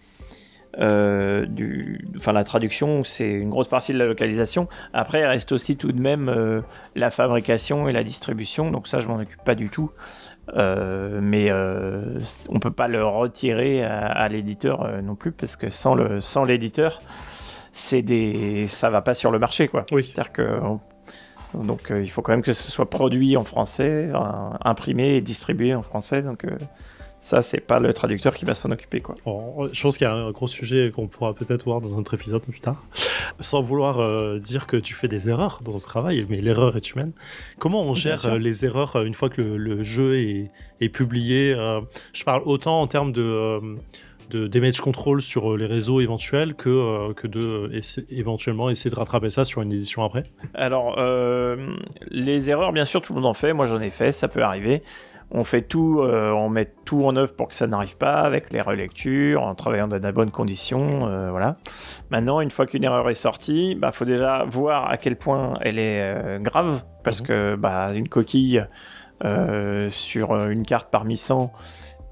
la traduction, c'est une grosse partie de la localisation. Après, il reste aussi tout de même la fabrication et la distribution, donc ça, je m'en occupe pas du tout. Mais on peut pas le retirer à l'éditeur non plus, parce que sans l'éditeur, ça va pas sur le marché, quoi. Oui. C'est-à-dire que donc il faut quand même que ce soit produit en français, imprimé et distribué en français, donc ça c'est pas le traducteur qui va s'en occuper, quoi. Bon, je pense qu'il y a un gros sujet qu'on pourra peut-être voir dans un autre épisode plus tard, sans vouloir dire que tu fais des erreurs dans ton travail, mais l'erreur est humaine. Comment on gère les erreurs une fois que le jeu est publié? Je parle autant en termes de damage control sur les réseaux éventuels que de éventuellement essayer de rattraper ça sur une édition après. Alors, les erreurs, bien sûr, tout le monde en fait. Moi, j'en ai fait, ça peut arriver. On fait tout, on met tout en œuvre pour que ça n'arrive pas, avec les relectures, en travaillant dans de bonnes conditions, voilà. Maintenant, une fois qu'une erreur est sortie, faut déjà voir à quel point elle est grave, parce que une coquille sur une carte parmi 100,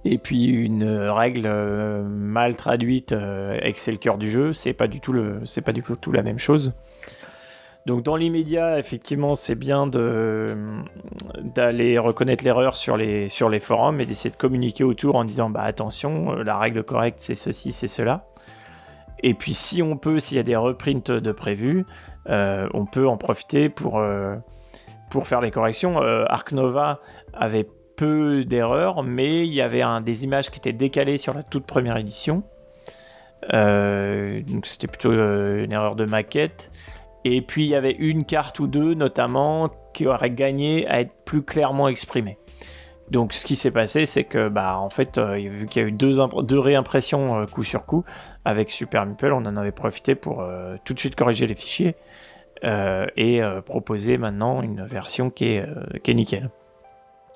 et puis une règle mal traduite et que c'est le cœur du jeu, c'est pas du tout la même chose. Donc dans l'immédiat, effectivement, c'est bien d'aller reconnaître l'erreur sur les forums et d'essayer de communiquer autour en disant attention, la règle correcte c'est ceci, c'est cela. Et puis s'il y a des reprints de prévus, on peut en profiter pour faire les corrections. Ark Nova avait peu d'erreurs, mais il y avait des images qui étaient décalées sur la toute première édition. Donc c'était plutôt une erreur de maquette. Et puis il y avait une carte ou deux notamment qui aurait gagné à être plus clairement exprimée. Donc ce qui s'est passé, c'est que en fait, vu qu'il y a eu deux réimpressions coup sur coup avec Super Meeple, on en avait profité pour tout de suite corriger les fichiers et proposer maintenant une version qui est nickel.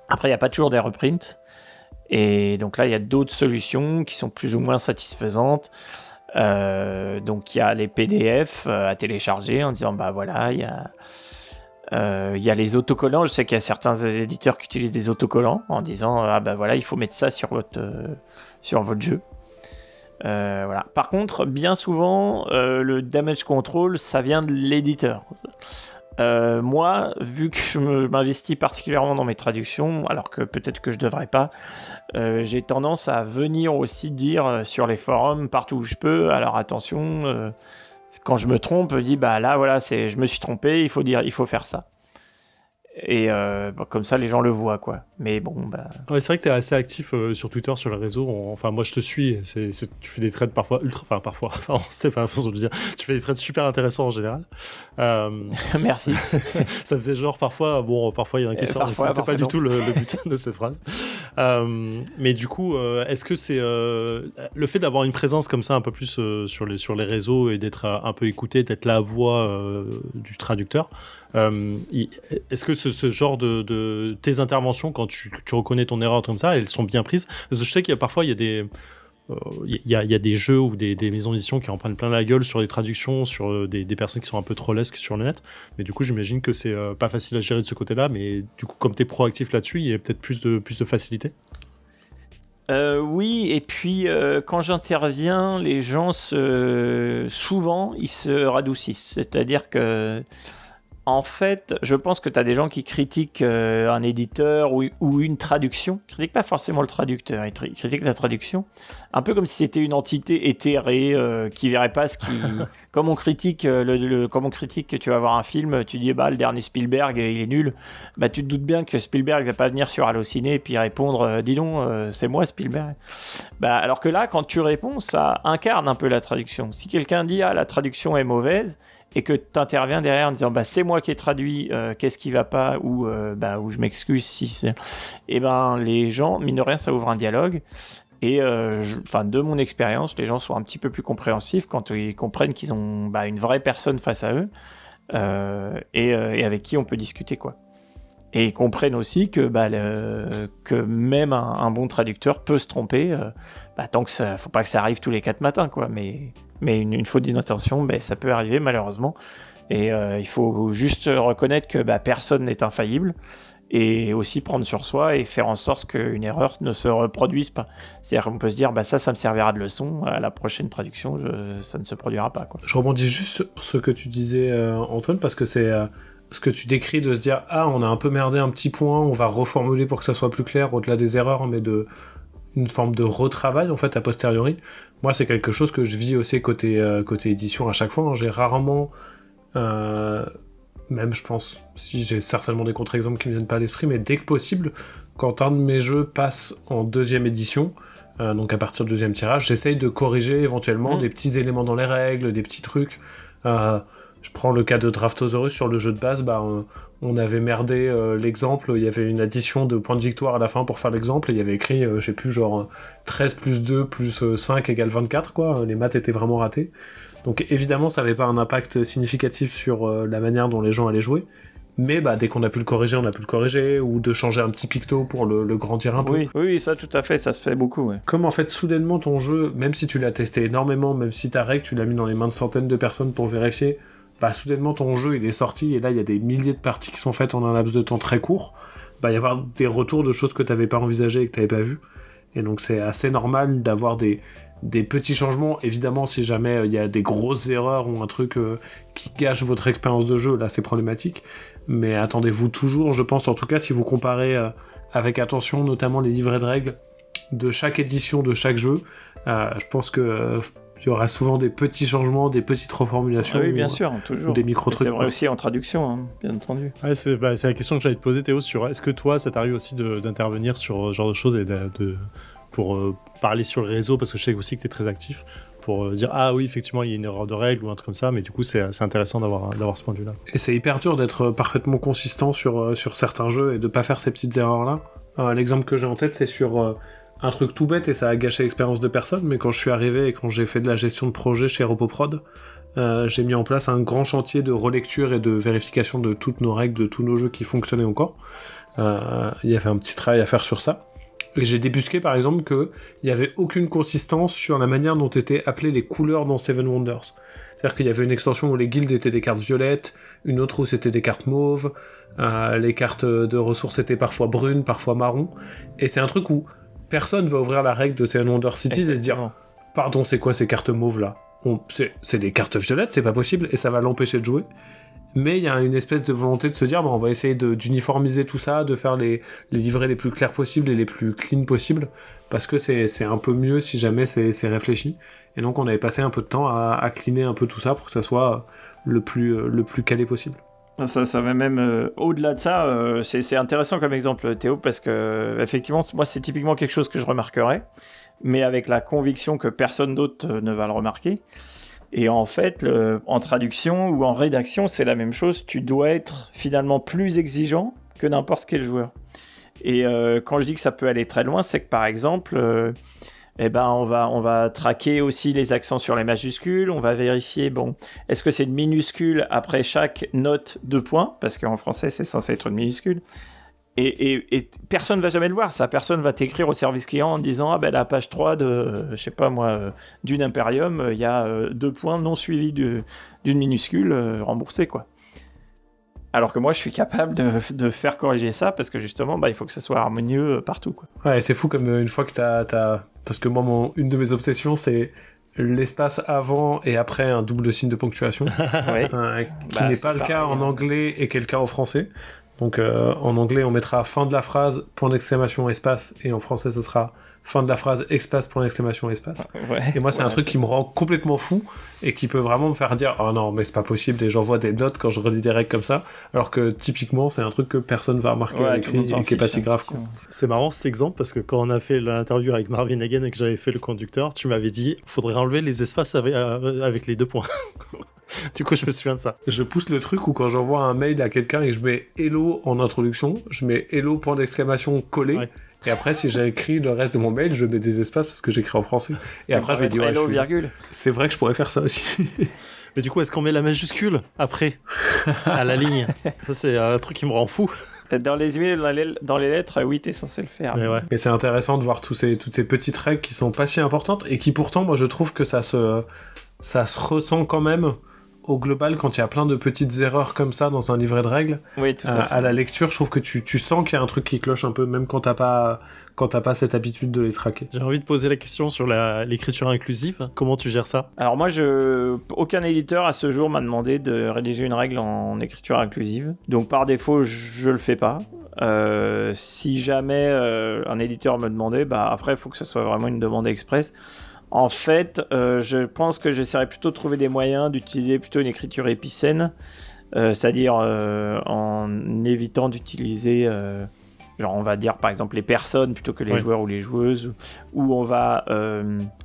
Après, il n'y a pas toujours des reprints, et donc là, il y a d'autres solutions qui sont plus ou moins satisfaisantes. Donc il y a les PDF à télécharger en disant voilà, il y a les autocollants. Je sais qu'il y a certains éditeurs qui utilisent des autocollants en disant voilà, il faut mettre ça sur votre jeu. Voilà. Par contre, bien souvent, le damage control, ça vient de l'éditeur. Moi, vu que je m'investis particulièrement dans mes traductions, alors que peut-être que je devrais pas, j'ai tendance à venir aussi dire sur les forums partout où je peux, alors attention, quand je me trompe, je dis là voilà, je me suis trompé, il faut faire ça. Et comme ça les gens le voient, quoi. Mais bon Ouais, c'est vrai que t'es assez actif sur Twitter, sur les réseaux. Enfin moi je te suis, tu fais des trades parfois c'est pas la façon de le dire, tu fais des trades super intéressants en général. Merci. Ça faisait genre parfois il y en a qui sortent, c'était pas du tout le but de cette phrase. Mais du coup, est-ce que c'est le fait d'avoir une présence comme ça un peu plus sur les réseaux et d'être un peu écouté, d'être la voix du traducteur, est-ce que ce genre de tes interventions, quand tu reconnais ton erreur comme ça, elles sont bien prises? Parce que je sais qu'il y a parfois il y a des jeux ou des maisons d'édition qui en prennent plein la gueule sur les traductions, sur des personnes qui sont un peu trollesques sur le net, mais du coup j'imagine que c'est pas facile à gérer de ce côté-là, mais du coup comme t'es proactif là-dessus, il y a peut-être plus de facilité. Oui, et puis quand j'interviens, les gens souvent ils se radoucissent, c'est-à-dire que En fait, je pense que tu as des gens qui critiquent un éditeur ou une traduction. Ils critiquent pas forcément le traducteur, ils critiquent la traduction. Un peu comme si c'était une entité éthérée qui verrait pas ce qui... Comme on critique, comme on critique que tu vas voir un film, tu dis le dernier Spielberg, il est nul. Bah, tu te doutes bien que Spielberg va pas venir sur Allociné et puis répondre dis donc, c'est moi Spielberg. Bah, alors que là, quand tu réponds, ça incarne un peu la traduction. Si quelqu'un dit la traduction est mauvaise, et que tu interviens derrière en disant c'est moi qui ai traduit, qu'est-ce qui va pas, ou je m'excuse si c'est... Et les gens, mine de rien, ça ouvre un dialogue. Et de mon expérience, les gens sont un petit peu plus compréhensifs quand ils comprennent qu'ils ont une vraie personne face à eux et avec qui on peut discuter, quoi. Et ils comprennent aussi que, que même un bon traducteur peut se tromper, tant que ça, faut pas que ça arrive tous les 4 matins, quoi. Mais une faute d'inattention, ça peut arriver malheureusement. Et il faut juste reconnaître que personne n'est infaillible. Et aussi prendre sur soi et faire en sorte qu'une erreur ne se reproduise pas. C'est-à-dire qu'on peut se dire, ça me servira de leçon, à la prochaine traduction, ça ne se produira pas, quoi. Je rebondis juste sur ce que tu disais, Antoine, parce que c'est ce que tu décris de se dire, on a un peu merdé un petit point, on va reformuler pour que ça soit plus clair, au-delà des erreurs, mais une forme de retravail, en fait, a posteriori. Moi, c'est quelque chose que je vis aussi côté édition à chaque fois, hein. J'ai rarement... même je pense, si j'ai certainement des contre-exemples qui me viennent pas à l'esprit, mais dès que possible, quand un de mes jeux passe en 2e édition, donc à partir du 2e tirage, j'essaye de corriger éventuellement des petits éléments dans les règles, des petits trucs. Je prends le cas de Draftosaurus sur le jeu de base, on avait merdé l'exemple, il y avait une addition de points de victoire à la fin pour faire l'exemple, et il y avait écrit, je sais plus, genre 13 plus 2 plus 5 égale 24, quoi, les maths étaient vraiment ratés. Donc évidemment, ça n'avait pas un impact significatif sur la manière dont les gens allaient jouer, mais dès qu'on a pu le corriger, on a pu le corriger, ou de changer un petit picto pour le grandir un peu. Oui, ça tout à fait, ça se fait beaucoup. Ouais. Comme en fait, soudainement, ton jeu, même si tu l'as testé énormément, même si ta règle, tu l'as mis dans les mains de centaines de personnes pour vérifier, soudainement, ton jeu, il est sorti, et là, il y a des milliers de parties qui sont faites en un laps de temps très court, il va y avoir des retours de choses que tu n'avais pas envisagées et que tu n'avais pas vues. Et donc, c'est assez normal d'avoir des petits changements. Évidemment, si jamais il y a des grosses erreurs ou un truc qui gâche votre expérience de jeu, là c'est problématique. Mais attendez-vous toujours, je pense, en tout cas, si vous comparez avec attention, notamment les livrets de règles de chaque édition de chaque jeu, je pense que il y aura souvent des petits changements, des petites reformulations. Oui, bien sûr, toujours. Ou des micro-trucs. C'est vrai aussi en traduction, hein, bien entendu. Ouais, c'est la question que j'allais te poser, Théo, sur est-ce que toi, ça t'arrive aussi d'intervenir sur ce genre de choses et pour parler sur le réseau, parce que je sais aussi que tu es très actif, pour dire oui, effectivement, il y a une erreur de règle ou un truc comme ça, mais du coup, c'est intéressant d'avoir ce point de vue-là. Et c'est hyper dur d'être parfaitement consistant sur certains jeux et de pas faire ces petites erreurs-là. L'exemple que j'ai en tête, c'est sur un truc tout bête, et ça a gâché l'expérience de personne, mais quand je suis arrivé et quand j'ai fait de la gestion de projet chez Repoprod, j'ai mis en place un grand chantier de relecture et de vérification de toutes nos règles, de tous nos jeux qui fonctionnaient encore. Il y avait un petit travail à faire sur ça. Et j'ai débusqué par exemple qu'il n'y avait aucune consistance sur la manière dont étaient appelées les couleurs dans Seven Wonders. C'est-à-dire qu'il y avait une extension où les guildes étaient des cartes violettes, une autre où c'était des cartes mauves, les cartes de ressources étaient parfois brunes, parfois marron, et c'est un truc où personne va ouvrir la règle de Seven Wonders Cities et se dire « Pardon, c'est quoi ces cartes mauves là ? C'est des cartes violettes, c'est pas possible, et ça va l'empêcher de jouer. » Mais il y a une espèce de volonté de se dire on va essayer d'uniformiser tout ça, de faire les livrets les plus clairs possibles et les plus clean possibles, parce que c'est un peu mieux si jamais c'est réfléchi. Et donc on avait passé un peu de temps à cleaner un peu tout ça pour que ça soit le plus calé possible. Ça va même au-delà de ça, c'est intéressant comme exemple, Théo, parce que effectivement, moi c'est typiquement quelque chose que je remarquerais, mais avec la conviction que personne d'autre ne va le remarquer. Et en fait, en traduction ou en rédaction, c'est la même chose. Tu dois être finalement plus exigeant que n'importe quel joueur. Et quand je dis que ça peut aller très loin, c'est que par exemple, on va traquer aussi les accents sur les majuscules. On va vérifier, est-ce que c'est une minuscule après chaque note de points, parce qu'en français, c'est censé être une minuscule. Et personne va jamais le voir, ça. Personne va t'écrire au service client en disant la page 3 de, je sais pas moi, d'une Imperium, il y a 2 points non suivis d'une minuscule remboursée, quoi. Alors que moi, je suis capable de faire corriger ça, parce que justement, il faut que ça soit harmonieux partout, quoi. Ouais, c'est fou comme une fois que t'as... Parce que moi, une de mes obsessions, c'est l'espace avant et après un double signe de ponctuation, Ouais. qui n'est pas le cas en anglais et qui est le cas en français. Donc en anglais, on mettra fin de la phrase, point d'exclamation, espace, et en français, ce sera fin de la phrase, espace, point d'exclamation, espace. Ouais. Et moi, c'est un truc qui me rend complètement fou et qui peut vraiment me faire dire « Oh non, mais c'est pas possible », et j'envoie des notes quand je relis des règles comme ça, alors que typiquement, c'est un truc que personne va remarquer à l'écrit et qui est pas si grave, quoi. C'est marrant cet exemple parce que quand on a fait l'interview avec Marvin Hagen et que j'avais fait le conducteur, tu m'avais dit faudrait enlever les espaces avec les 2 points. Du coup, je me souviens de ça. Je pousse le truc où quand j'envoie un mail à quelqu'un et que je mets hello en introduction, je mets hello point d'exclamation collé. Ouais. Et après, si j'ai écrit le reste de mon mail, je mets des espaces parce que j'écris en français. Et après, je vais dire ouais, hello, virgule. C'est vrai que je pourrais faire ça aussi. Mais du coup, est-ce qu'on met la majuscule après à la ligne? Ça, c'est un truc qui me rend fou. Dans les emails, dans les lettres, oui, t'es censé le faire. Mais ouais. Mais c'est intéressant de voir toutes ces petites règles qui sont pas si importantes et qui pourtant, moi, je trouve que ça se ressent quand même au global quand il y a plein de petites erreurs comme ça dans un livret de règles. Oui, tout à fait. À la lecture, je trouve que tu sens qu'il y a un truc qui cloche un peu, même quand t'as pas cette habitude de les traquer. J'ai envie de poser la question sur l'écriture inclusive. Comment tu gères ça? Alors moi, aucun éditeur à ce jour m'a demandé de rédiger une règle en écriture inclusive. Donc par défaut, je le fais pas. Si jamais un éditeur me demandait, bah après, il faut que ce soit vraiment une demande express. En fait, je pense que j'essaierai plutôt de trouver des moyens d'utiliser plutôt une écriture épicène, c'est-à-dire en évitant d'utiliser, genre on va dire par exemple les personnes plutôt que les joueurs ou les joueuses, ou on va,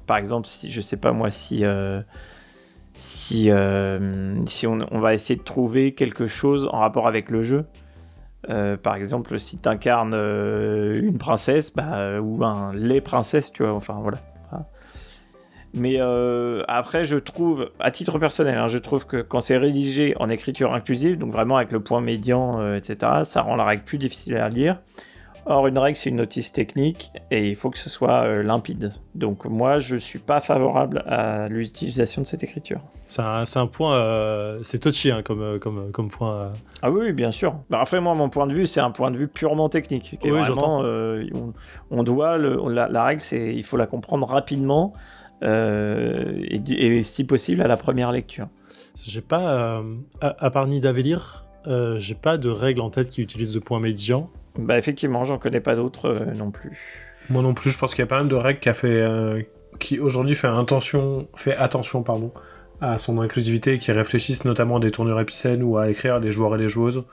par exemple, si je sais pas moi, si on va essayer de trouver quelque chose en rapport avec le jeu. Par exemple, si tu incarnes une princesse, ou les princesses, tu vois, enfin voilà. Mais après, je trouve, à titre personnel, je trouve que quand c'est rédigé en écriture inclusive, donc vraiment avec le point médian, etc., ça rend la règle plus difficile à lire. Or, une règle, c'est une notice technique et il faut que ce soit limpide. Donc moi, je suis pas favorable à l'utilisation de cette écriture. C'est un point, c'est touchy comme point. Ah oui, bien sûr. Bah après, moi, mon point de vue, c'est un point de vue purement technique. Qui est vraiment, on doit la règle, il faut la comprendre rapidement. Et si possible à la première lecture. J'ai pas, à part Nidavellir, j'ai pas de règle en tête qui utilise le point médian. Bah effectivement, j'en connais pas d'autres non plus. Moi non plus, je pense qu'il y a pas mal de règles qui aujourd'hui fait attention à son inclusivité et qui réfléchissent notamment à des tournures épicènes ou à écrire les joueurs et les joueuses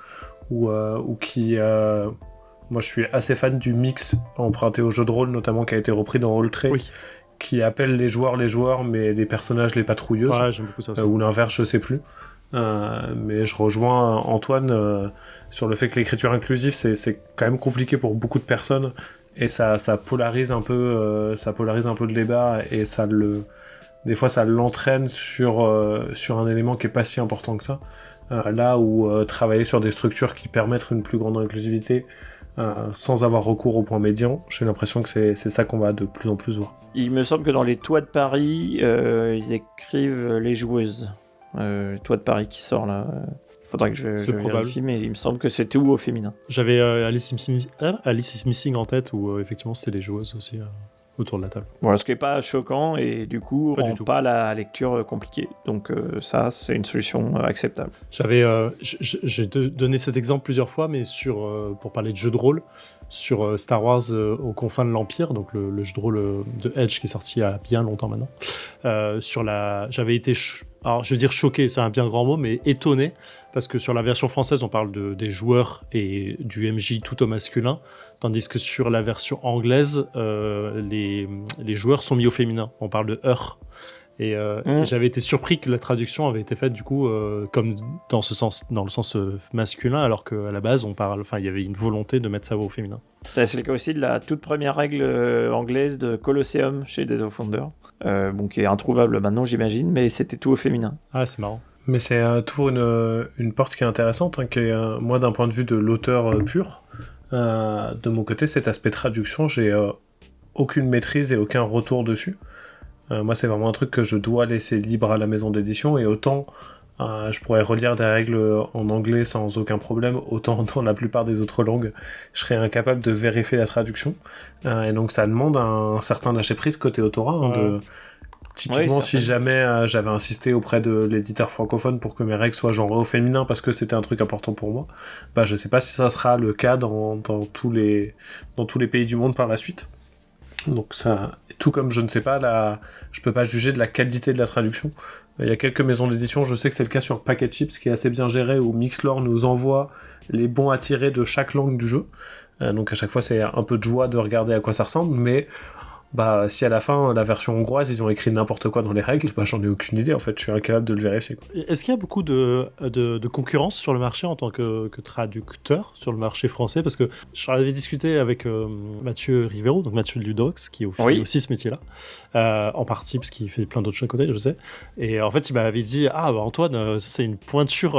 ou qui moi je suis assez fan du mix emprunté au jeu de rôle notamment qui a été repris dans Roll-Tray. Oui. Qui appelle les joueurs, mais les personnages les patrouilleuses. Ouais, j'aime beaucoup ça aussi. Ou l'inverse, je sais plus. Mais je rejoins Antoine sur le fait que l'écriture inclusive, c'est quand même compliqué pour beaucoup de personnes. Et ça polarise un peu le débat. Et des fois, ça l'entraîne sur un élément qui est pas si important que ça. Là où travailler sur des structures qui permettent une plus grande inclusivité, sans avoir recours au point médian, j'ai l'impression que c'est ça qu'on va de plus en plus voir. Il me semble que dans les Toits de Paris, ils écrivent les joueuses. Les Toits de Paris qui sort là. Il faudra que je vérifie, mais il me semble que c'est tout au féminin. J'avais Alice is Missing en tête où effectivement c'était les joueuses aussi autour de la table. Voilà, ce qui n'est pas choquant et du coup rend pas la lecture compliquée. Donc ça, c'est une solution acceptable. J'ai donné cet exemple plusieurs fois, mais pour parler de jeu de rôle, sur Star Wars aux confins de l'Empire, donc le jeu de rôle de Edge qui est sorti il y a bien longtemps maintenant. J'avais été, alors je veux dire choqué, c'est un bien grand mot, mais étonné, parce que sur la version française, on parle des joueurs et du MJ tout au masculin, tandis que sur la version anglaise, les joueurs sont mis au féminin. On parle de her. Et j'avais été surpris que la traduction avait été faite du coup comme dans le sens masculin, alors qu'à la base il y avait une volonté de mettre ça au féminin. C'est le cas aussi de la toute première règle anglaise de Colosseum chez Days of Wonder, qui est introuvable maintenant j'imagine, mais c'était tout au féminin. Ah, c'est marrant. Mais c'est toujours une porte qui est intéressante, qui est, moi d'un point de vue de l'auteur pur, de mon côté cet aspect traduction, j'ai aucune maîtrise et aucun retour dessus. Moi, c'est vraiment un truc que je dois laisser libre à la maison d'édition, et autant je pourrais relire des règles en anglais sans aucun problème, autant dans la plupart des autres langues, je serais incapable de vérifier la traduction. Et donc, ça demande un certain lâcher-prise côté autorat, Typiquement, Oui, si jamais j'avais insisté auprès de l'éditeur francophone pour que mes règles soient genrées au féminin parce que c'était un truc important pour moi, bah je sais pas si ça sera le cas dans tous les pays du monde par la suite. Donc ça, tout comme je ne sais pas, je peux pas juger de la qualité de la traduction. Il y a quelques maisons d'édition, je sais que c'est le cas sur Packet Chips qui est assez bien géré, où Mixlore nous envoie les bons à tirer de chaque langue du jeu. Donc à chaque fois c'est un peu de joie de regarder à quoi ça ressemble, mais bah si à la fin la version hongroise ils ont écrit n'importe quoi dans les règles, bah j'en ai aucune idée en fait, je suis incapable de le vérifier, quoi. Est-ce qu'il y a beaucoup de concurrence sur le marché en tant que traducteur sur le marché français? Parce que j'avais discuté avec Mathieu Rivero, donc Mathieu de Ludox, qui fait Oui. aussi ce métier-là, en partie parce qu'il fait plein d'autres choses à côté, je sais. Et en fait, il m'avait dit bah Antoine, ça, c'est une pointure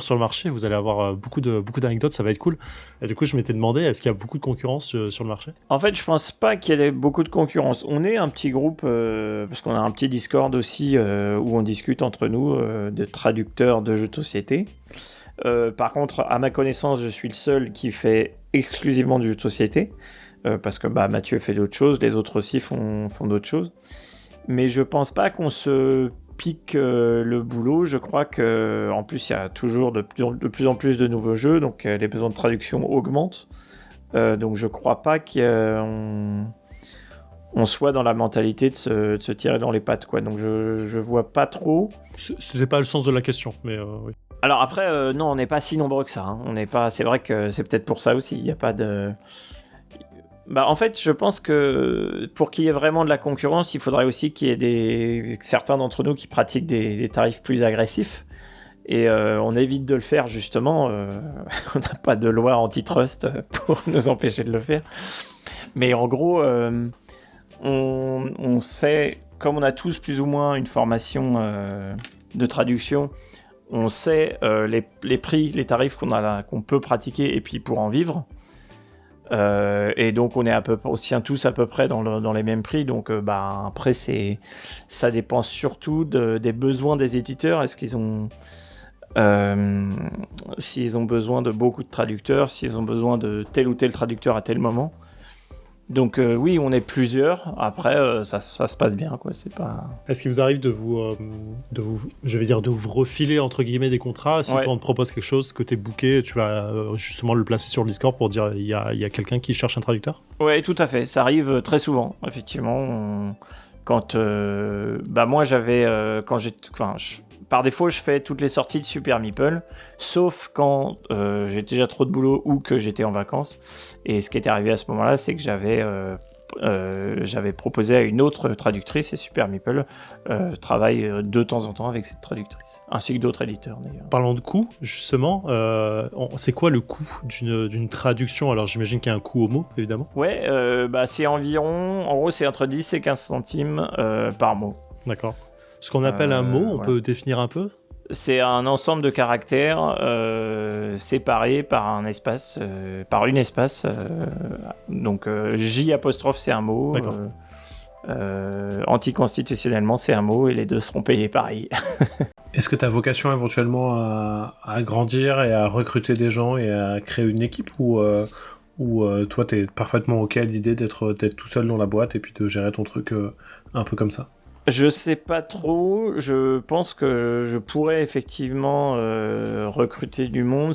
sur le marché. Vous allez avoir beaucoup d'anecdotes, ça va être cool. Et du coup, je m'étais demandé, est-ce qu'il y a beaucoup de concurrence sur le marché? En fait, je pense pas qu'il y ait beaucoup de concurrence. On est un petit groupe, parce qu'on a un petit Discord aussi où on discute entre nous de traducteurs de jeux de société. Par contre, à ma connaissance, je suis le seul qui fait exclusivement du jeu de société, parce que Mathieu fait d'autres choses, les autres aussi font d'autres choses. Mais je pense pas qu'on se pique le boulot. Je crois que en plus il y a toujours de plus en plus de nouveaux jeux, donc les besoins de traduction augmentent. Donc je crois pas qu'on soit dans la mentalité de se tirer dans les pattes, quoi. Donc je vois pas trop. C'était pas le sens de la question, mais oui. Alors après, non, on n'est pas si nombreux que ça, hein. On n'est pas. C'est vrai que c'est peut-être pour ça aussi. Il n'y a pas de. En fait, je pense que pour qu'il y ait vraiment de la concurrence, il faudrait aussi qu'il y ait certains d'entre nous qui pratiquent des tarifs plus agressifs. Et on évite de le faire justement. On n'a pas de loi antitrust pour nous empêcher de le faire. Mais en gros, on sait, comme on a tous plus ou moins une formation de traduction, on sait les prix, les tarifs qu'on peut pratiquer et puis pour en vivre. Et donc on est tous à peu près dans les mêmes prix. Donc après ça dépend surtout des besoins des éditeurs. Est-ce qu'ils ont s'ils ont besoin de beaucoup de traducteurs, s'ils ont besoin de tel ou tel traducteur à tel moment. Donc oui, on est plusieurs. Après, ça se passe bien, quoi. C'est pas. Est-ce qu'il vous arrive de vous refiler entre guillemets des contrats si Ouais. quand on te propose quelque chose que t'es booké, tu vas justement le placer sur le Discord pour dire il y a quelqu'un qui cherche un traducteur? Ouais, tout à fait. Ça arrive très souvent, effectivement. Quand moi j'avais par défaut je fais toutes les sorties de Super Meeple, sauf quand j'ai déjà trop de boulot ou que j'étais en vacances. Et ce qui était arrivé à ce moment-là, c'est que j'avais proposé à une autre traductrice, et Super Meeple travaille de temps en temps avec cette traductrice, ainsi que d'autres éditeurs d'ailleurs. Parlant de coût, justement, c'est quoi le coût d'une traduction? Alors j'imagine qu'il y a un coût au mot, évidemment. Ouais, c'est environ, en gros c'est entre 10 et 15 centimes par mot. D'accord. Ce qu'on appelle un mot, on peut définir un peu? C'est un ensemble de caractères séparés par un espace, par une espace. Donc J apostrophe c'est un mot. D'accord. Anticonstitutionnellement c'est un mot et les deux seront payés pareil. Est-ce que tu as vocation éventuellement à grandir et à recruter des gens et à créer une équipe, ou toi t'es parfaitement ok à l'idée d'être tout seul dans la boîte et puis de gérer ton truc un peu comme ça? Je sais pas trop, je pense que je pourrais effectivement recruter du monde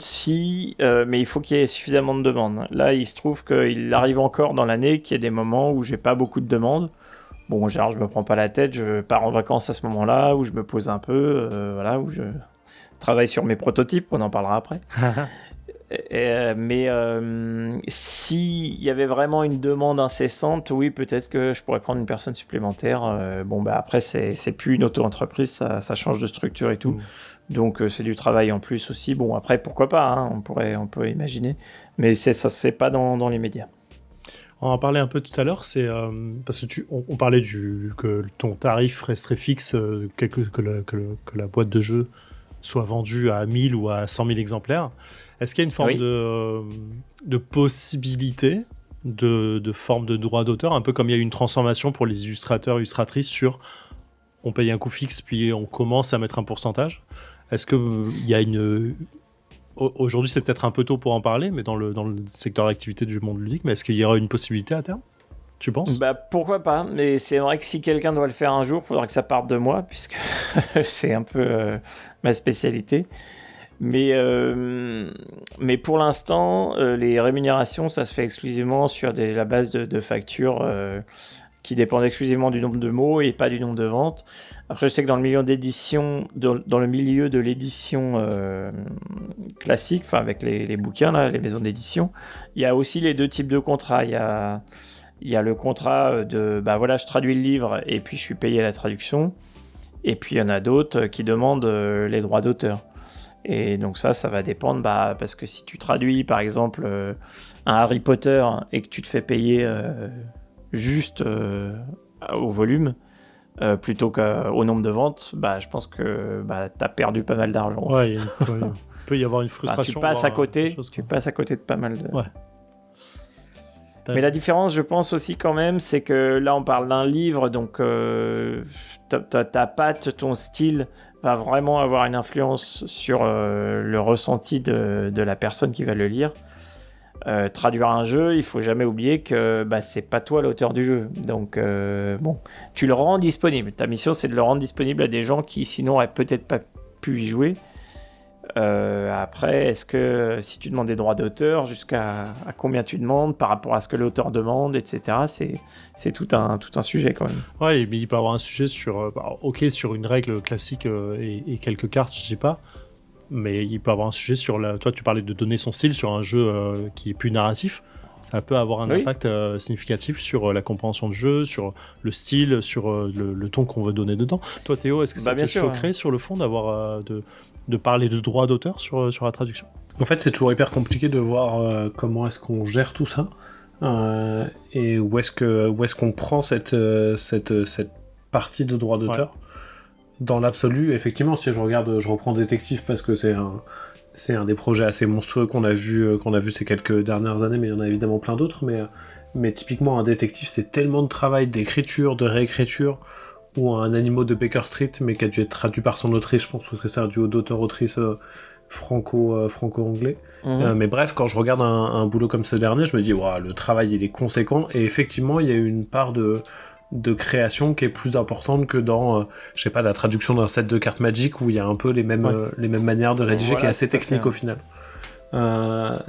mais il faut qu'il y ait suffisamment de demandes. Là, il se trouve qu'il arrive encore dans l'année qu'il y a des moments où j'ai pas beaucoup de demandes. Bon, genre, je me prends pas la tête, je pars en vacances à ce moment-là, où je me pose un peu, où je travaille sur mes prototypes, on en parlera après. Mais s'il y avait vraiment une demande incessante, oui, peut-être que je pourrais prendre une personne supplémentaire. Après, c'est plus une auto-entreprise, ça change de structure et tout. Donc, c'est du travail en plus aussi. Bon, après, pourquoi pas, hein, on peut imaginer. Mais c'est pas dans les médias. On en parlait un peu tout à l'heure, c'est parce que on parlait que ton tarif resterait fixe, que la boîte de jeu soit vendue à 1000 ou à 100 000 exemplaires. Est-ce qu'il y a une forme de possibilité de forme de droit d'auteur, un peu comme il y a eu une transformation pour les illustrateurs, illustratrices sur on paye un coût fixe puis on commence à mettre un pourcentage? Est-ce qu'il y a aujourd'hui c'est peut-être un peu tôt pour en parler, mais dans le secteur d'activité du monde ludique, mais est-ce qu'il y aura une possibilité à terme? Tu penses? Bah pourquoi pas, mais c'est vrai que si quelqu'un doit le faire un jour, il faudra que ça parte de moi, puisque c'est un peu ma spécialité. Mais pour l'instant, les rémunérations, ça se fait exclusivement sur la base de factures qui dépendent exclusivement du nombre de mots et pas du nombre de ventes. Après, je sais que dans le milieu d'édition, dans le milieu de l'édition classique, enfin avec les bouquins, là, les maisons d'édition, il y a aussi les deux types de contrats. Il y a le contrat de, bah voilà, je traduis le livre et puis je suis payé à la traduction. Et puis il y en a d'autres qui demandent les droits d'auteur. Et donc ça va dépendre, bah, parce que si tu traduis par exemple un Harry Potter et que tu te fais payer juste au volume plutôt qu'au nombre de ventes, bah, je pense que bah, tu as perdu pas mal d'argent. Ouais, il peut y avoir une frustration. Tu passes à côté de pas mal de... Ouais. Mais la différence, je pense aussi quand même, c'est que là on parle d'un livre, donc ta patte, ton style va vraiment avoir une influence sur le ressenti de la personne qui va le lire. Traduire un jeu, il faut jamais oublier que bah, c'est pas toi l'auteur du jeu. Donc bon, tu le rends disponible. Ta mission, c'est de le rendre disponible à des gens qui sinon auraient peut-être pas pu y jouer. Après, est-ce que si tu demandes des droits d'auteur, jusqu'à combien tu demandes par rapport à ce que l'auteur demande, etc. C'est tout un sujet quand même. Ouais, mais il peut y avoir un sujet sur, sur une règle classique et quelques cartes, je sais pas, mais il peut y avoir un sujet sur toi tu parlais de donner son style sur un jeu qui est plus narratif. Ça peut avoir un impact significatif sur la compréhension du jeu, sur le style, sur le ton qu'on veut donner dedans. Toi Théo, est-ce que ça te choquerait sur le fond d'avoir de parler de droits d'auteur sur la traduction? En fait, c'est toujours hyper compliqué de voir comment est-ce qu'on gère tout ça et où est-ce qu'on prend cette partie de droits d'auteur. Ouais. Dans l'absolu, effectivement, si je reprends Détective parce que c'est un des projets assez monstrueux qu'on a vu ces quelques dernières années, mais il y en a évidemment plein d'autres. Mais typiquement, un Détective, c'est tellement de travail d'écriture, de réécriture, ou un Animaux de Baker Street, mais qui a dû être traduit par son autrice, je pense que c'est un duo d'auteur-autrice franco-anglais. Mais bref, quand je regarde un boulot comme ce dernier, je me dis, wow, le travail, il est conséquent, et effectivement, il y a une part de création qui est plus importante que dans, je sais pas, la traduction d'un set de cartes Magic, où il y a un peu les mêmes manières de rédiger, voilà, qui est assez technique au final.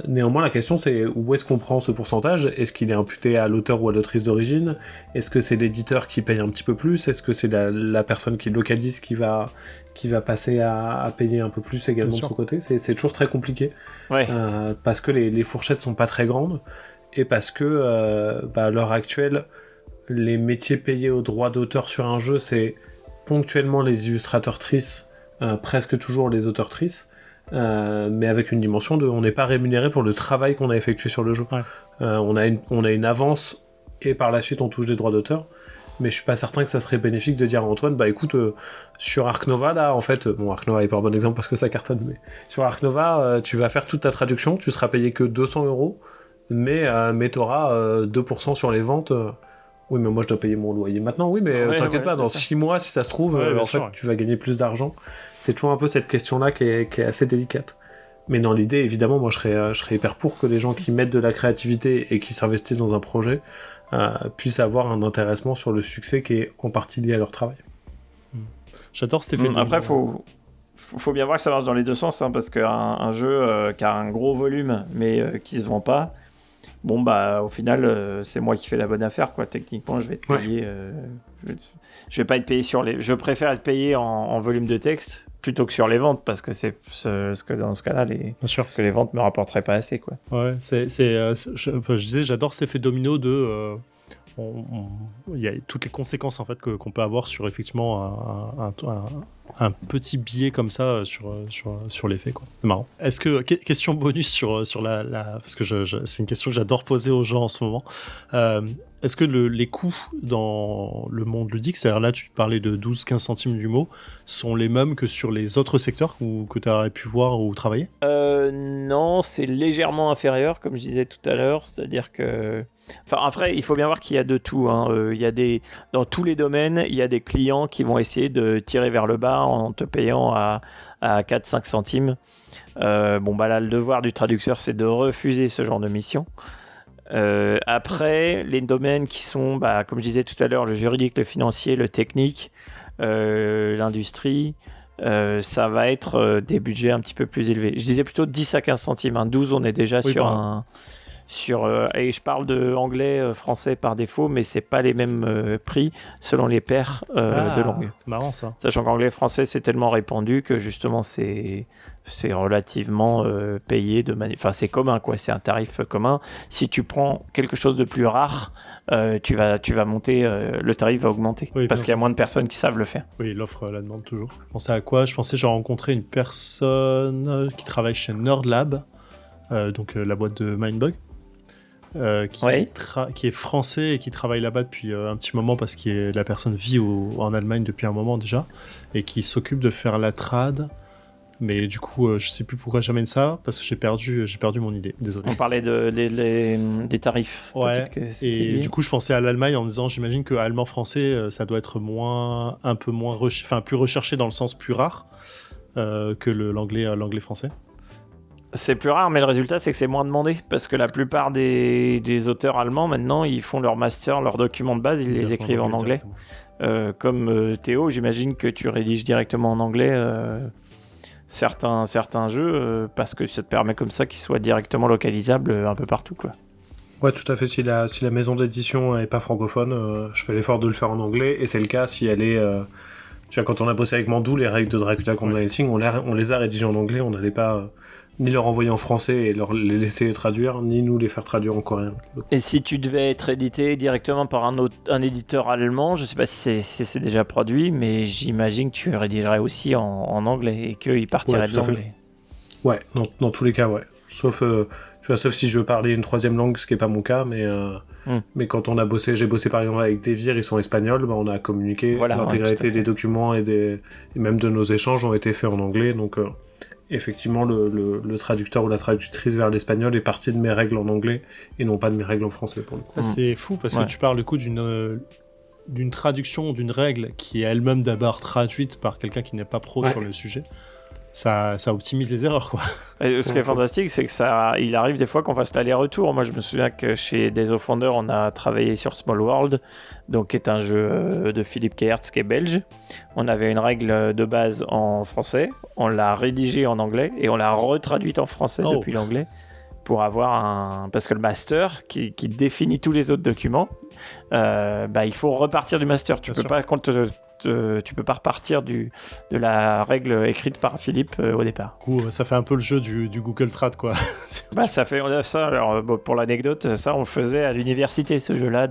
Néanmoins, la question c'est où est-ce qu'on prend ce pourcentage? Est-ce qu'il est imputé à l'auteur ou à l'autrice d'origine? Est-ce que c'est l'éditeur qui paye un petit peu plus? Est-ce que c'est la personne qui localise qui va passer à payer un peu plus également de son côté? C'est toujours très compliqué, parce que les fourchettes sont pas très grandes et parce que à l'heure actuelle, les métiers payés au droit d'auteur sur un jeu, c'est ponctuellement les illustrateurs-trices, presque toujours les auteurs-trices. Mais avec une dimension on n'est pas rémunéré pour le travail qu'on a effectué sur le jeu. On a une avance et par la suite on touche des droits d'auteur, mais je suis pas certain que ça serait bénéfique de dire à Antoine, bah écoute, sur Ark Nova là, en fait, bon, Ark Nova est pas un bon exemple parce que ça cartonne, mais sur Ark Nova, tu vas faire toute ta traduction, tu seras payé que 200€, mais t'auras 2% sur les ventes. Oui, mais moi je dois payer mon loyer maintenant. Oui, mais t'inquiète pas, dans 6 mois, si ça se trouve, en fait, tu vas gagner plus d'argent. C'est toujours un peu cette question-là qui est assez délicate. Mais dans l'idée, évidemment, moi je serais hyper pour que les gens qui mettent de la créativité et qui s'investissent dans un projet puissent avoir un intéressement sur le succès qui est en partie lié à leur travail. J'adore cet effet. Après, faut bien voir que ça marche dans les deux sens, hein, parce qu'un jeu qui a un gros volume mais qui se vend pas, bon bah au final c'est moi qui fais la bonne affaire, quoi. Techniquement je vais être payé je vais pas être payé je préfère être payé en volume de texte plutôt que sur les ventes, parce que c'est ce que dans ce cas-là que les ventes me rapporteraient pas assez, quoi. Ouais, je disais, j'adore cet effet domino de il y a toutes les conséquences en fait qu'on peut avoir sur effectivement un petit biais comme ça sur l'effet, quoi. C'est marrant. Est-ce que question bonus sur la parce que c'est une question que j'adore poser aux gens en ce moment. Est-ce que les coûts dans le monde ludique, c'est-à-dire là tu parlais de 12-15 centimes du mot, sont les mêmes que sur les autres secteurs que tu aurais pu voir ou travailler? Non, c'est légèrement inférieur, comme je disais tout à l'heure, c'est-à-dire que... Enfin, après, il faut bien voir qu'il y a de tout, hein. Dans tous les domaines, il y a des clients qui vont essayer de tirer vers le bas en te payant à 4-5 centimes. Bon, bah là, le devoir du traducteur, c'est de refuser ce genre de mission. Après, les domaines qui sont, comme je disais tout à l'heure, le juridique, le financier, le technique, l'industrie, ça va être des budgets un petit peu plus élevés. Je disais plutôt 10 à 15 centimes. 12, on est déjà Oui, sur pardon. et je parle de anglais, français par défaut, mais c'est pas les mêmes prix selon les paires de langue. Marrant ça. Sachant qu'anglais français c'est tellement répandu que justement c'est relativement payé enfin c'est commun quoi, c'est un tarif commun. Si tu prends quelque chose de plus rare, tu vas monter, le tarif va augmenter Oui, parce bien qu'il y a moins de personnes qui savent le faire. Oui, l'offre la demande toujours. Je pensais à quoi? Je pensais j'ai rencontré une personne qui travaille chez NerdLab, donc la boîte de Mindbug. Oui. Qui est français et qui travaille là-bas depuis un petit moment parce que la personne vit en Allemagne depuis un moment déjà et qui s'occupe de faire la trad. Mais du coup, je sais plus pourquoi j'amène ça parce que j'ai perdu mon idée. Désolé. On parlait des tarifs. Ouais. Peut-être que c'était Et lié. du coup, je pensais à l'Allemagne en me disant, j'imagine que allemand-français, ça doit être un peu moins, plus recherché dans le sens plus rare que l'anglais-français. C'est plus rare, mais le résultat, c'est que c'est moins demandé. Parce que la plupart des auteurs allemands, maintenant, ils font leur master, leurs documents de base, ils les écrivent en anglais. Comme Théo, j'imagine que tu rédiges directement en anglais certains jeux, parce que ça te permet comme ça qu'ils soient directement localisables un peu partout, quoi. Ouais, tout à fait. Si la maison d'édition est pas francophone, je fais l'effort de le faire en anglais, et c'est le cas si elle est... Tu vois, quand on a bossé avec Mandou, les règles de Dracula contre Helsing, on les a rédigées en anglais, on n'allait pas ni leur envoyer en français et les laisser les traduire, ni nous les faire traduire en coréen. Et si tu devais être édité directement par un éditeur allemand, je sais pas si c'est déjà produit, mais j'imagine que tu rédigerais aussi en anglais et qu'ils partiraient Ouais, de tout à fait. l'anglais. Ouais, dans tous les cas, ouais. Sauf si je veux parler une troisième langue, ce qui est pas mon cas, mais quand j'ai bossé par exemple avec Devir, ils sont espagnols, on a communiqué, Voilà, l'intégralité ouais, tout à fait. des documents et même de nos échanges ont été faits en anglais, donc effectivement le traducteur ou la traductrice vers l'espagnol est partie de mes règles en anglais et non pas de mes règles en français pour le coup. Ah, c'est fou parce Ouais. que tu parles du coup d'une traduction d'une règle qui est elle-même d'abord traduite par quelqu'un qui n'est pas pro Ouais. sur le sujet. Ça optimise les erreurs, quoi. Et ce qui est fantastique, c'est que il arrive des fois qu'on fasse l'aller-retour. Moi, je me souviens que chez Days of Wonder, on a travaillé sur Small World, donc qui est un jeu de Philippe Keertz, qui est belge. On avait une règle de base en français, on l'a rédigée en anglais et on l'a retraduite en français depuis l'anglais pour avoir parce que le master qui définit tous les autres documents, il faut repartir du master. Tu peux pas repartir de la règle écrite par Philippe au départ. Du coup, ça fait un peu le jeu du Google Trad, quoi. Ça fait ça. Alors, pour l'anecdote, ça on le faisait à l'université, ce jeu-là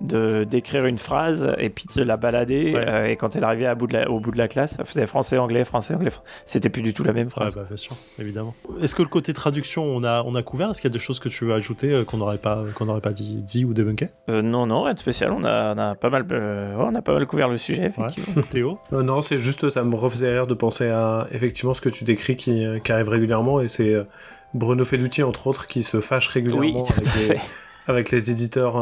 d'écrire une phrase et puis de la balader. Ouais. Et quand elle arrivait au bout de la classe, elle faisait français, anglais. C'était plus du tout la même phrase. Bien sûr, évidemment. Est-ce que le côté traduction, on a couvert? Est-ce qu'il y a des choses que tu veux ajouter qu'on n'aurait pas dit ou débunké? Non, rien de spécial. On a pas mal couvert le sujet, effectivement. Ouais. Théo? Non, c'est juste, ça me refaisait rire de penser à effectivement ce que tu décris qui arrive régulièrement, et c'est Bruno Feduti entre autres qui se fâche régulièrement Oui, tout à fait. avec les éditeurs,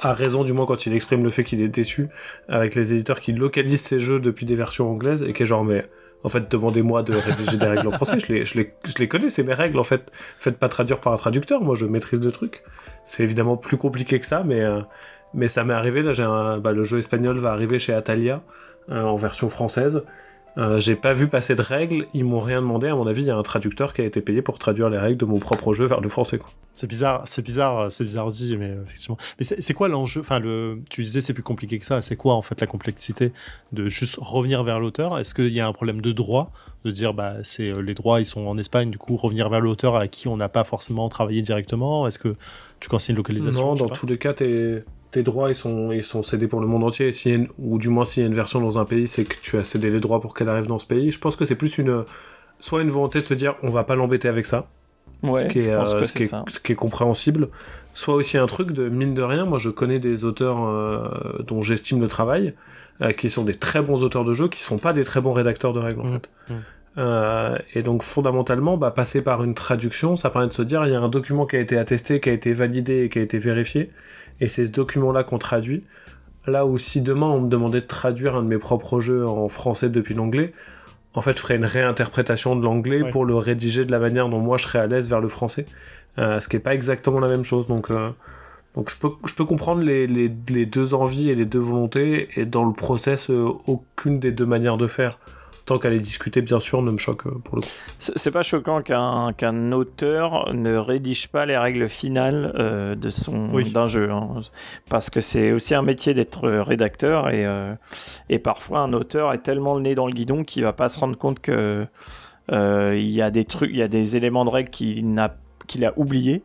à raison du moins quand il exprime le fait qu'il est déçu, avec les éditeurs qui localisent ses jeux depuis des versions anglaises et qui est genre mais en fait demandez-moi de rédiger des règles en français, je les connais, c'est mes règles en fait, faites pas traduire par un traducteur, moi je maîtrise le truc. C'est évidemment plus compliqué que ça, mais ça m'est arrivé, là le jeu espagnol va arriver chez Atalia en version française. J'ai pas vu passer de règles, ils m'ont rien demandé, à mon avis il y a un traducteur qui a été payé pour traduire les règles de mon propre jeu vers le français quoi. C'est bizarre dit, mais effectivement. Mais c'est quoi l'enjeu? Enfin, tu disais c'est plus compliqué que ça. C'est quoi en fait la complexité de juste revenir vers l'auteur? Est-ce qu'il y a un problème de droit, de dire les droits ils sont en Espagne, du coup revenir vers l'auteur à qui on n'a pas forcément travaillé directement? Est-ce que tu conseilles une localisation? Non, dans tous les cas tes droits ils sont cédés pour le monde entier, ou du moins s'il y a une version dans un pays, c'est que tu as cédé les droits pour qu'elle arrive dans ce pays. Je pense que c'est plus soit une volonté de se dire on va pas l'embêter avec ça, Ouais, ce qui est compréhensible, soit aussi un truc de mine de rien, moi je connais des auteurs dont j'estime le travail, qui sont des très bons auteurs de jeux, qui sont pas des très bons rédacteurs de règles en fait. Et donc fondamentalement, passer par une traduction, ça permet de se dire il y a un document qui a été attesté, qui a été validé et qui a été vérifié, et c'est ce document-là qu'on traduit. Là où si demain on me demandait de traduire un de mes propres jeux en français depuis l'anglais, en fait, je ferais une réinterprétation de l'anglais pour le rédiger de la manière dont moi je serais à l'aise vers le français, ce qui est pas exactement la même chose. Donc je peux comprendre les deux envies et les deux volontés, et dans le process, aucune des deux manières de faire, tant qu'à les discuter, bien sûr, ne me choque pour le coup. C'est pas choquant qu'un auteur ne rédige pas les règles finales d'un jeu, hein, parce que c'est aussi un métier d'être rédacteur, et parfois un auteur est tellement le nez dans le guidon qu'il va pas se rendre compte que il y a des éléments de règles qu'il a oubliés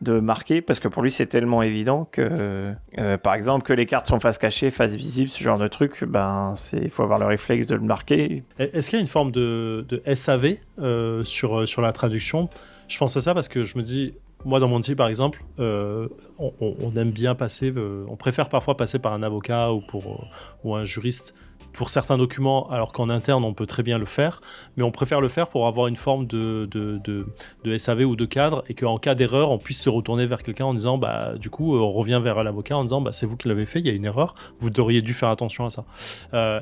de marquer, parce que pour lui c'est tellement évident que par exemple que les cartes sont face cachée, face visible, ce genre de truc, il faut avoir le réflexe de le marquer. Est-ce qu'il y a une forme de SAV sur la traduction? Je pense à ça parce que je me dis, moi dans mon team par exemple, on aime bien passer, on préfère parfois passer par un avocat ou un juriste pour certains documents, alors qu'en interne on peut très bien le faire, mais on préfère le faire pour avoir une forme de SAV ou de cadre, et qu'en cas d'erreur on puisse se retourner vers quelqu'un en disant du coup on revient vers l'avocat en disant c'est vous qui l'avez fait, il y a une erreur, vous auriez dû faire attention à ça.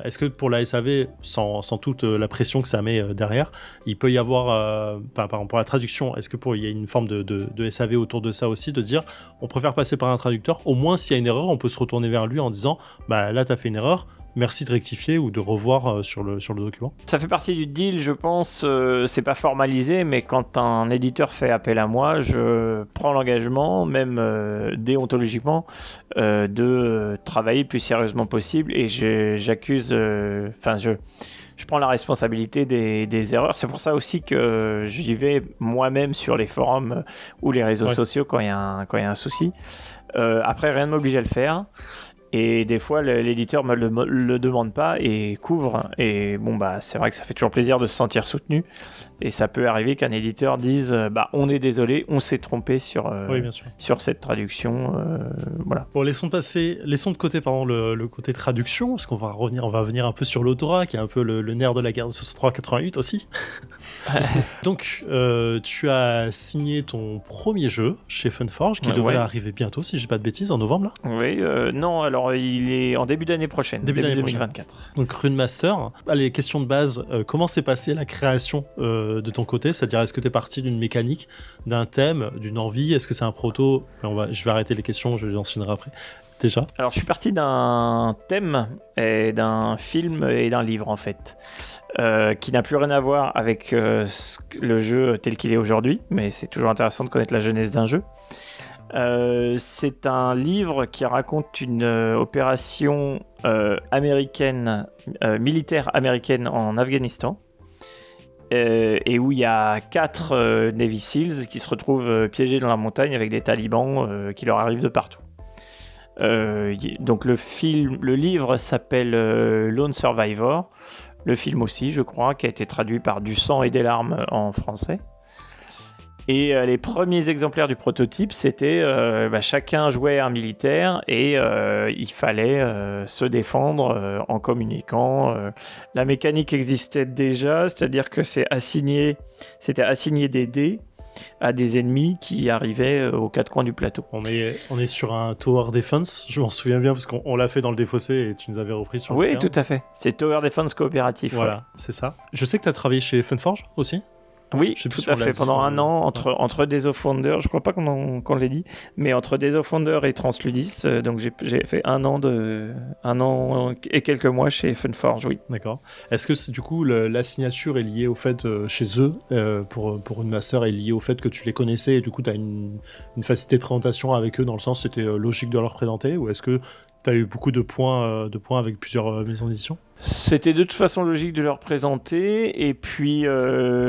Est-ce que pour la SAV, sans toute la pression que ça met derrière, il peut y avoir, par exemple pour la traduction, est-ce que il y a une forme de SAV autour de ça aussi, de dire on préfère passer par un traducteur, au moins s'il y a une erreur on peut se retourner vers lui en disant là t'as fait une erreur, merci de rectifier ou de revoir sur le document. Ça fait partie du deal, je pense. C'est pas formalisé, mais quand un éditeur fait appel à moi, je prends l'engagement, même déontologiquement, de travailler le plus sérieusement possible, et j'accuse, je prends la responsabilité des erreurs. C'est pour ça aussi que j'y vais moi-même sur les forums ou les réseaux sociaux quand il y a un souci. Après, rien ne m'oblige à le faire. Et des fois, l'éditeur me le demande pas et couvre. Et c'est vrai que ça fait toujours plaisir de se sentir soutenu. Et ça peut arriver qu'un éditeur dise on est désolé, on s'est trompé sur cette traduction. Voilà. Bon, laissons de côté le côté traduction, parce qu'on va venir un peu sur l'autorat, qui est un peu le nerf de la guerre de 63-88 aussi. Donc, tu as signé ton premier jeu chez Funforge, qui devrait arriver bientôt, si j'ai pas de bêtises, en novembre là. Oui, non, alors il est en début d'année prochaine, début 2024. Donc Runemaster. Allez, question de base, comment s'est passée la création de ton côté? C'est-à-dire, est-ce que tu es parti d'une mécanique, d'un thème, d'une envie? Est-ce que c'est un proto? Je vais arrêter les questions, je les enchaînerai après. Déjà. Alors, je suis parti d'un thème, et d'un film et d'un livre, en fait. Qui n'a plus rien à voir avec le jeu tel qu'il est aujourd'hui, mais c'est toujours intéressant de connaître la genèse d'un jeu. C'est un livre qui raconte une opération militaire américaine en Afghanistan, et où il y a 4 Navy Seals qui se retrouvent piégés dans la montagne avec des talibans qui leur arrivent de partout. Donc le livre s'appelle Lone Survivor, le film aussi, je crois, qui a été traduit par Du sang et des larmes en français. Et les premiers exemplaires du prototype, c'était chacun jouait un militaire, et il fallait se défendre en communiquant. La mécanique existait déjà, c'est-à-dire que c'était assigné des dés à des ennemis qui arrivaient aux 4 coins du plateau. On est sur un Tower Defense, je m'en souviens bien parce qu'on l'a fait dans le défaussé et tu nous avais repris sur le terme. Oui, tout à fait. C'est Tower Defense coopératif. Voilà, c'est ça. Je sais que tu as travaillé chez Funforge aussi. Oui, tout à fait. Pendant un an, entre Days of Wonder, je crois pas qu'on l'ait dit, mais entre Days of Wonder et Transludis, donc j'ai fait un an et quelques mois chez Funforge, oui. D'accord. Est-ce que du coup la signature est liée au fait chez eux pour une master est liée au fait que tu les connaissais et du coup tu as une facilité de présentation avec eux, dans le sens c'était logique de leur présenter, ou est-ce que tu as eu beaucoup de points avec plusieurs maisons d'édition? C'était de toute façon logique de leur présenter, et puis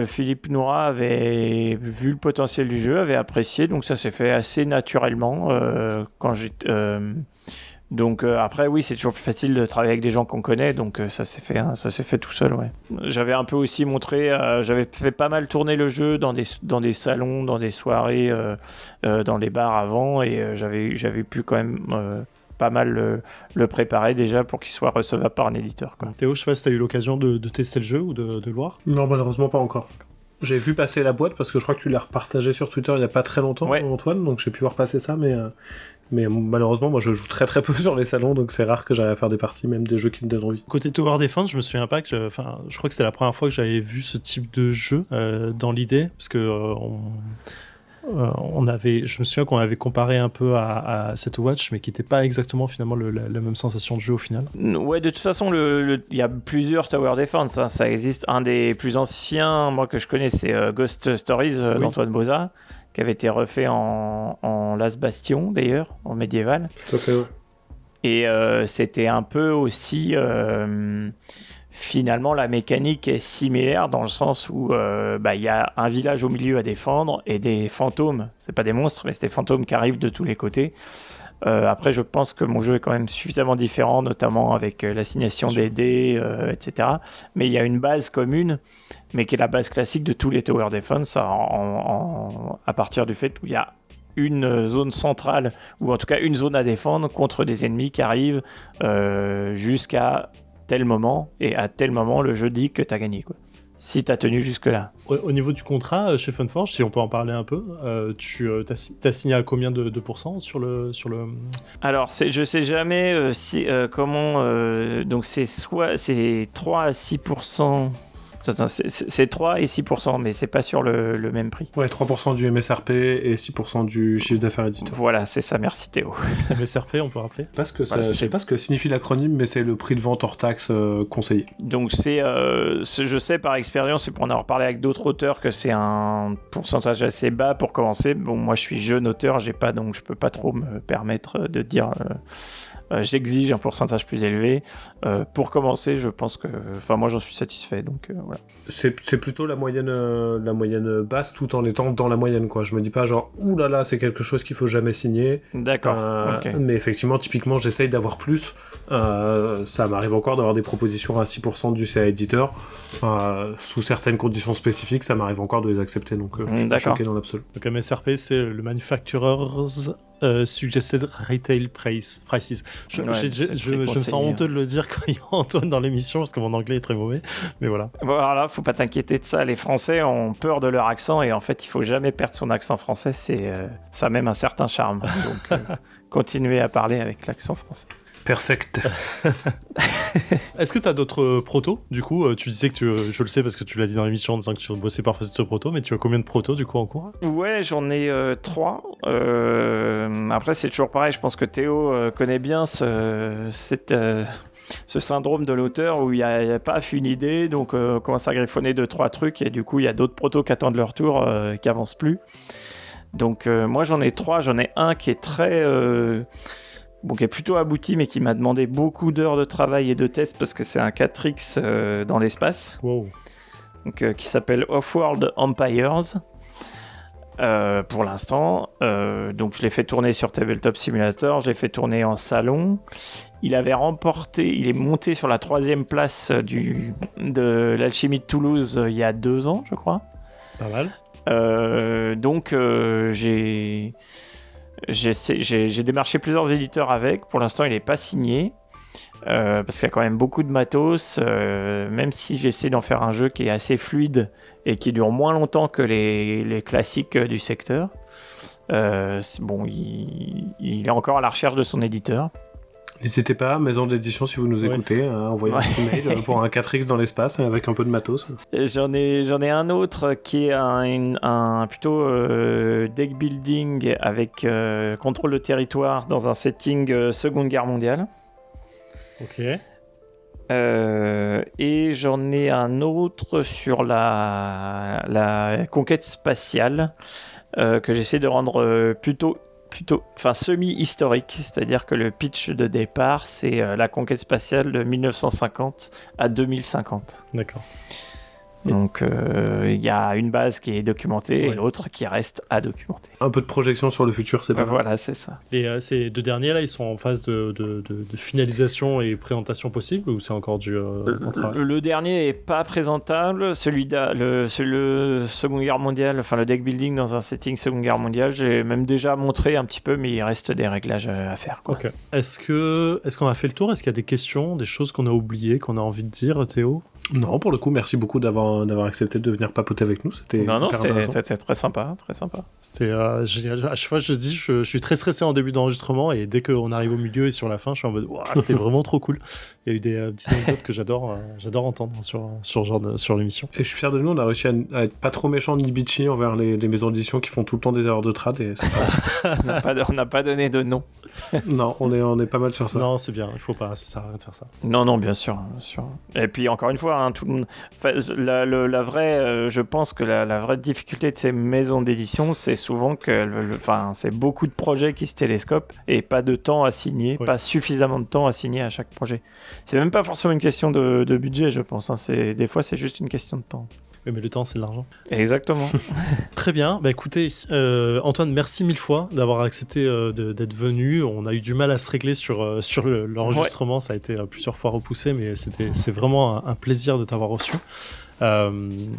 Philippe Noura avait vu le potentiel du jeu, avait apprécié, donc ça s'est fait assez naturellement quand j'étais... Donc après oui, c'est toujours plus facile de travailler avec des gens qu'on connaît, donc ça s'est fait tout seul, ouais. J'avais un peu aussi montré, j'avais fait pas mal tourner le jeu dans des salons, dans des soirées, dans des bars avant, et j'avais pu quand même pas mal le préparer déjà pour qu'il soit recevable par un éditeur, quoi. Théo, je sais pas si t'as eu l'occasion de tester le jeu ou de le voir? Non, malheureusement pas encore. J'ai vu passer la boîte parce que je crois que tu l'as repartagé sur Twitter il y a pas très longtemps, Antoine, donc j'ai pu voir passer ça, mais Mais malheureusement, moi je joue très très peu sur les salons, donc c'est rare que j'arrive à faire des parties, même des jeux qui me donnent envie. Côté Tower Defense, je me souviens pas que, je crois que c'était la première fois que j'avais vu ce type de jeu dans l'idée, parce que je me souviens qu'on avait comparé un peu à cette Watch, mais qui n'était pas exactement finalement la même sensation de jeu au final. Ouais, de toute façon, il y a plusieurs Tower Defense, hein, ça existe. Un des plus anciens, moi que je connais, c'est Ghost Stories d'Antoine Boza, qui avait été refait en Last Bastion d'ailleurs, en médiéval. Tout à fait, ouais. Et c'était un peu aussi... finalement, la mécanique est similaire dans le sens où y a un village au milieu à défendre et des fantômes. C'est pas des monstres, mais c'est des fantômes qui arrivent de tous les côtés. Après, je pense que mon jeu est quand même suffisamment différent, notamment avec l'assignation des dés, etc. Mais il y a une base commune, mais qui est la base classique de tous les Tower Defense, à partir du fait où il y a une zone centrale, ou en tout cas une zone à défendre contre des ennemis qui arrivent jusqu'à tel moment, et à tel moment le jeu dit que t'as gagné, quoi. Si t'as tenu jusque là. Au niveau du contrat chez Funforge, si on peut en parler un peu, t'as signé à combien de pourcents sur le... Alors je sais jamais comment, donc c'est 3 à 6%. Attends, c'est 3 et 6%, mais c'est pas sur le même prix. Ouais, 3% du MSRP et 6% du chiffre d'affaires éditeur. Voilà, c'est ça, merci Théo. MSRP, on peut rappeler Je sais pas ce que signifie l'acronyme, mais c'est le prix de vente hors taxe conseillé. Donc je sais par expérience, et pour en avoir parlé avec d'autres auteurs, que c'est un pourcentage assez bas pour commencer. Bon, moi je suis jeune auteur, donc je peux pas trop me permettre de dire... j'exige un pourcentage plus élevé. Pour commencer, je pense que... Enfin, moi, j'en suis satisfait, donc voilà. C'est plutôt la moyenne basse, tout en étant dans la moyenne, quoi. Je me dis pas genre, oulala, c'est quelque chose qu'il faut jamais signer. D'accord, ok. Mais effectivement, typiquement, j'essaye d'avoir plus. Ça m'arrive encore d'avoir des propositions à 6% du CA éditeur. Sous certaines conditions spécifiques, ça m'arrive encore de les accepter, donc je suis pas choqué dans l'absolu. Donc MSRP, c'est le Manufacturer's Suggested Retail Prices. Je me sens honteux de le dire quand il y a Antoine dans l'émission parce que mon anglais est très mauvais, mais voilà. Voilà, faut pas t'inquiéter de ça. Les Français ont peur de leur accent et en fait, il faut jamais perdre son accent français. Ça a même un certain charme. Donc, continuez à parler avec l'accent français. Perfect. Est-ce que tu as d'autres protos du coup tu disais que je le sais parce que tu l'as dit dans l'émission en disant que tu bossais parfois sur protos, mais tu as combien de protos du coup en cours? Ouais, j'en ai 3. Après, c'est toujours pareil. Je pense que Théo connaît bien ce syndrome de l'auteur où il n'y a pas une idée, donc on commence à griffonner 2-3 trucs et du coup, il y a d'autres protos qui attendent leur tour, qui avancent plus. Donc, moi, j'en ai 3. J'en ai un qui est très... qui est plutôt abouti, mais qui m'a demandé beaucoup d'heures de travail et de tests parce que c'est un 4X dans l'espace. Wow. Donc, qui s'appelle Off-World Empires. Pour l'instant, donc je l'ai fait tourner sur Tabletop Simulator, je l'ai fait tourner en salon. Il est monté sur la 3e place de l'Alchimie de Toulouse il y a 2 ans, je crois. Pas mal. Donc j'ai démarché plusieurs éditeurs avec. Pour l'instant, il n'est pas signé. Parce qu'il y a quand même beaucoup de matos, même si j'essaie d'en faire un jeu qui est assez fluide et qui dure moins longtemps que les classiques du secteur. Il est encore à la recherche de son éditeur. N'hésitez pas, maison d'édition, si vous nous écoutez, envoyez un petit mail pour un 4X dans l'espace avec un peu de matos. J'en ai un autre qui est un plutôt deck building avec contrôle de territoire dans un setting Seconde Guerre mondiale. Ok. Et j'en ai un autre sur la conquête spatiale que j'essaie de rendre plutôt semi-historique, c'est-à-dire que le pitch de départ c'est la conquête spatiale de 1950 à 2050. D'accord. Donc il y a une base qui est documentée et l'autre qui reste à documenter. Un peu de projection sur le futur, c'est pas mal. Voilà, c'est ça. Et ces 2 derniers là, ils sont en phase de finalisation et présentation possible ou c'est encore du travail ? Le dernier est pas présentable, le Seconde Guerre mondiale, enfin le deck building dans un setting Seconde Guerre mondiale, j'ai même déjà montré un petit peu, mais il reste des réglages à faire, quoi. Ok. Est-ce qu'on a fait le tour ? Est-ce qu'il y a des questions, des choses qu'on a oubliées, qu'on a envie de dire, Théo ? Non, pour le coup, merci beaucoup d'avoir d'avoir accepté de venir papoter avec nous. C'était Non, hyper intéressant. c'était très sympa, très sympa. C'était génial. À chaque fois, je suis très stressé en début d'enregistrement et dès qu'on arrive au milieu et sur la fin, je suis en mode, Ouah, c'était vraiment trop cool. Il y a eu des petites anecdotes que j'adore entendre sur l'émission. Et je suis fier de nous, on a réussi à être pas trop méchant ni bitchy envers les maisons d'édition qui font tout le temps des erreurs de trad. Et c'est On n'a pas donné de nom. non, on est pas mal sur ça. Non, c'est bien, il faut pas, ça sert à rien de faire ça. Non, bien sûr, bien sûr. Et puis encore une fois, tout le monde. Enfin, la vraie, je pense que la vraie difficulté de ces maisons d'édition, c'est souvent que, c'est beaucoup de projets qui se télescopent et pas de temps assigné, Oui. pas suffisamment de temps assigné à chaque projet. C'est même pas forcément une question de budget, je pense. Des fois, c'est juste une question de temps. Oui, mais le temps, c'est de l'argent. Exactement. Très bien, bah écoutez, Antoine, merci mille fois d'avoir accepté d'être venu. On a eu du mal à se régler sur l'enregistrement, ça a été plusieurs fois repoussé, mais c'est vraiment un plaisir de t'avoir reçu.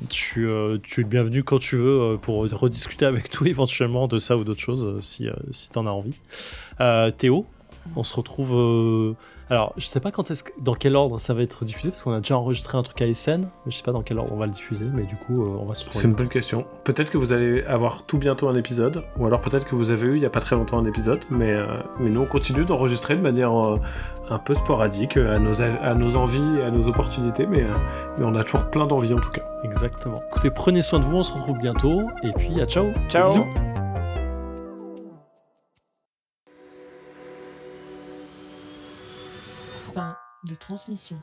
Tu es le bienvenu quand tu veux pour rediscuter avec nous éventuellement de ça ou d'autres choses si t'en as envie. Théo, on se retrouve... Alors, je sais pas dans quel ordre ça va être diffusé, parce qu'on a déjà enregistré un truc à Essen, mais je sais pas dans quel ordre on va le diffuser, mais du coup, on va se retrouver. C'est une bonne question. Peut-être que vous allez avoir tout bientôt un épisode, ou alors peut-être que vous avez eu il y a pas très longtemps un épisode, mais nous on continue d'enregistrer de manière un peu sporadique à nos envies et à nos opportunités, mais on a toujours plein d'envies en tout cas. Exactement. Écoutez, prenez soin de vous, on se retrouve bientôt, et puis à ciao. Ciao. Bisous. Fin de transmission.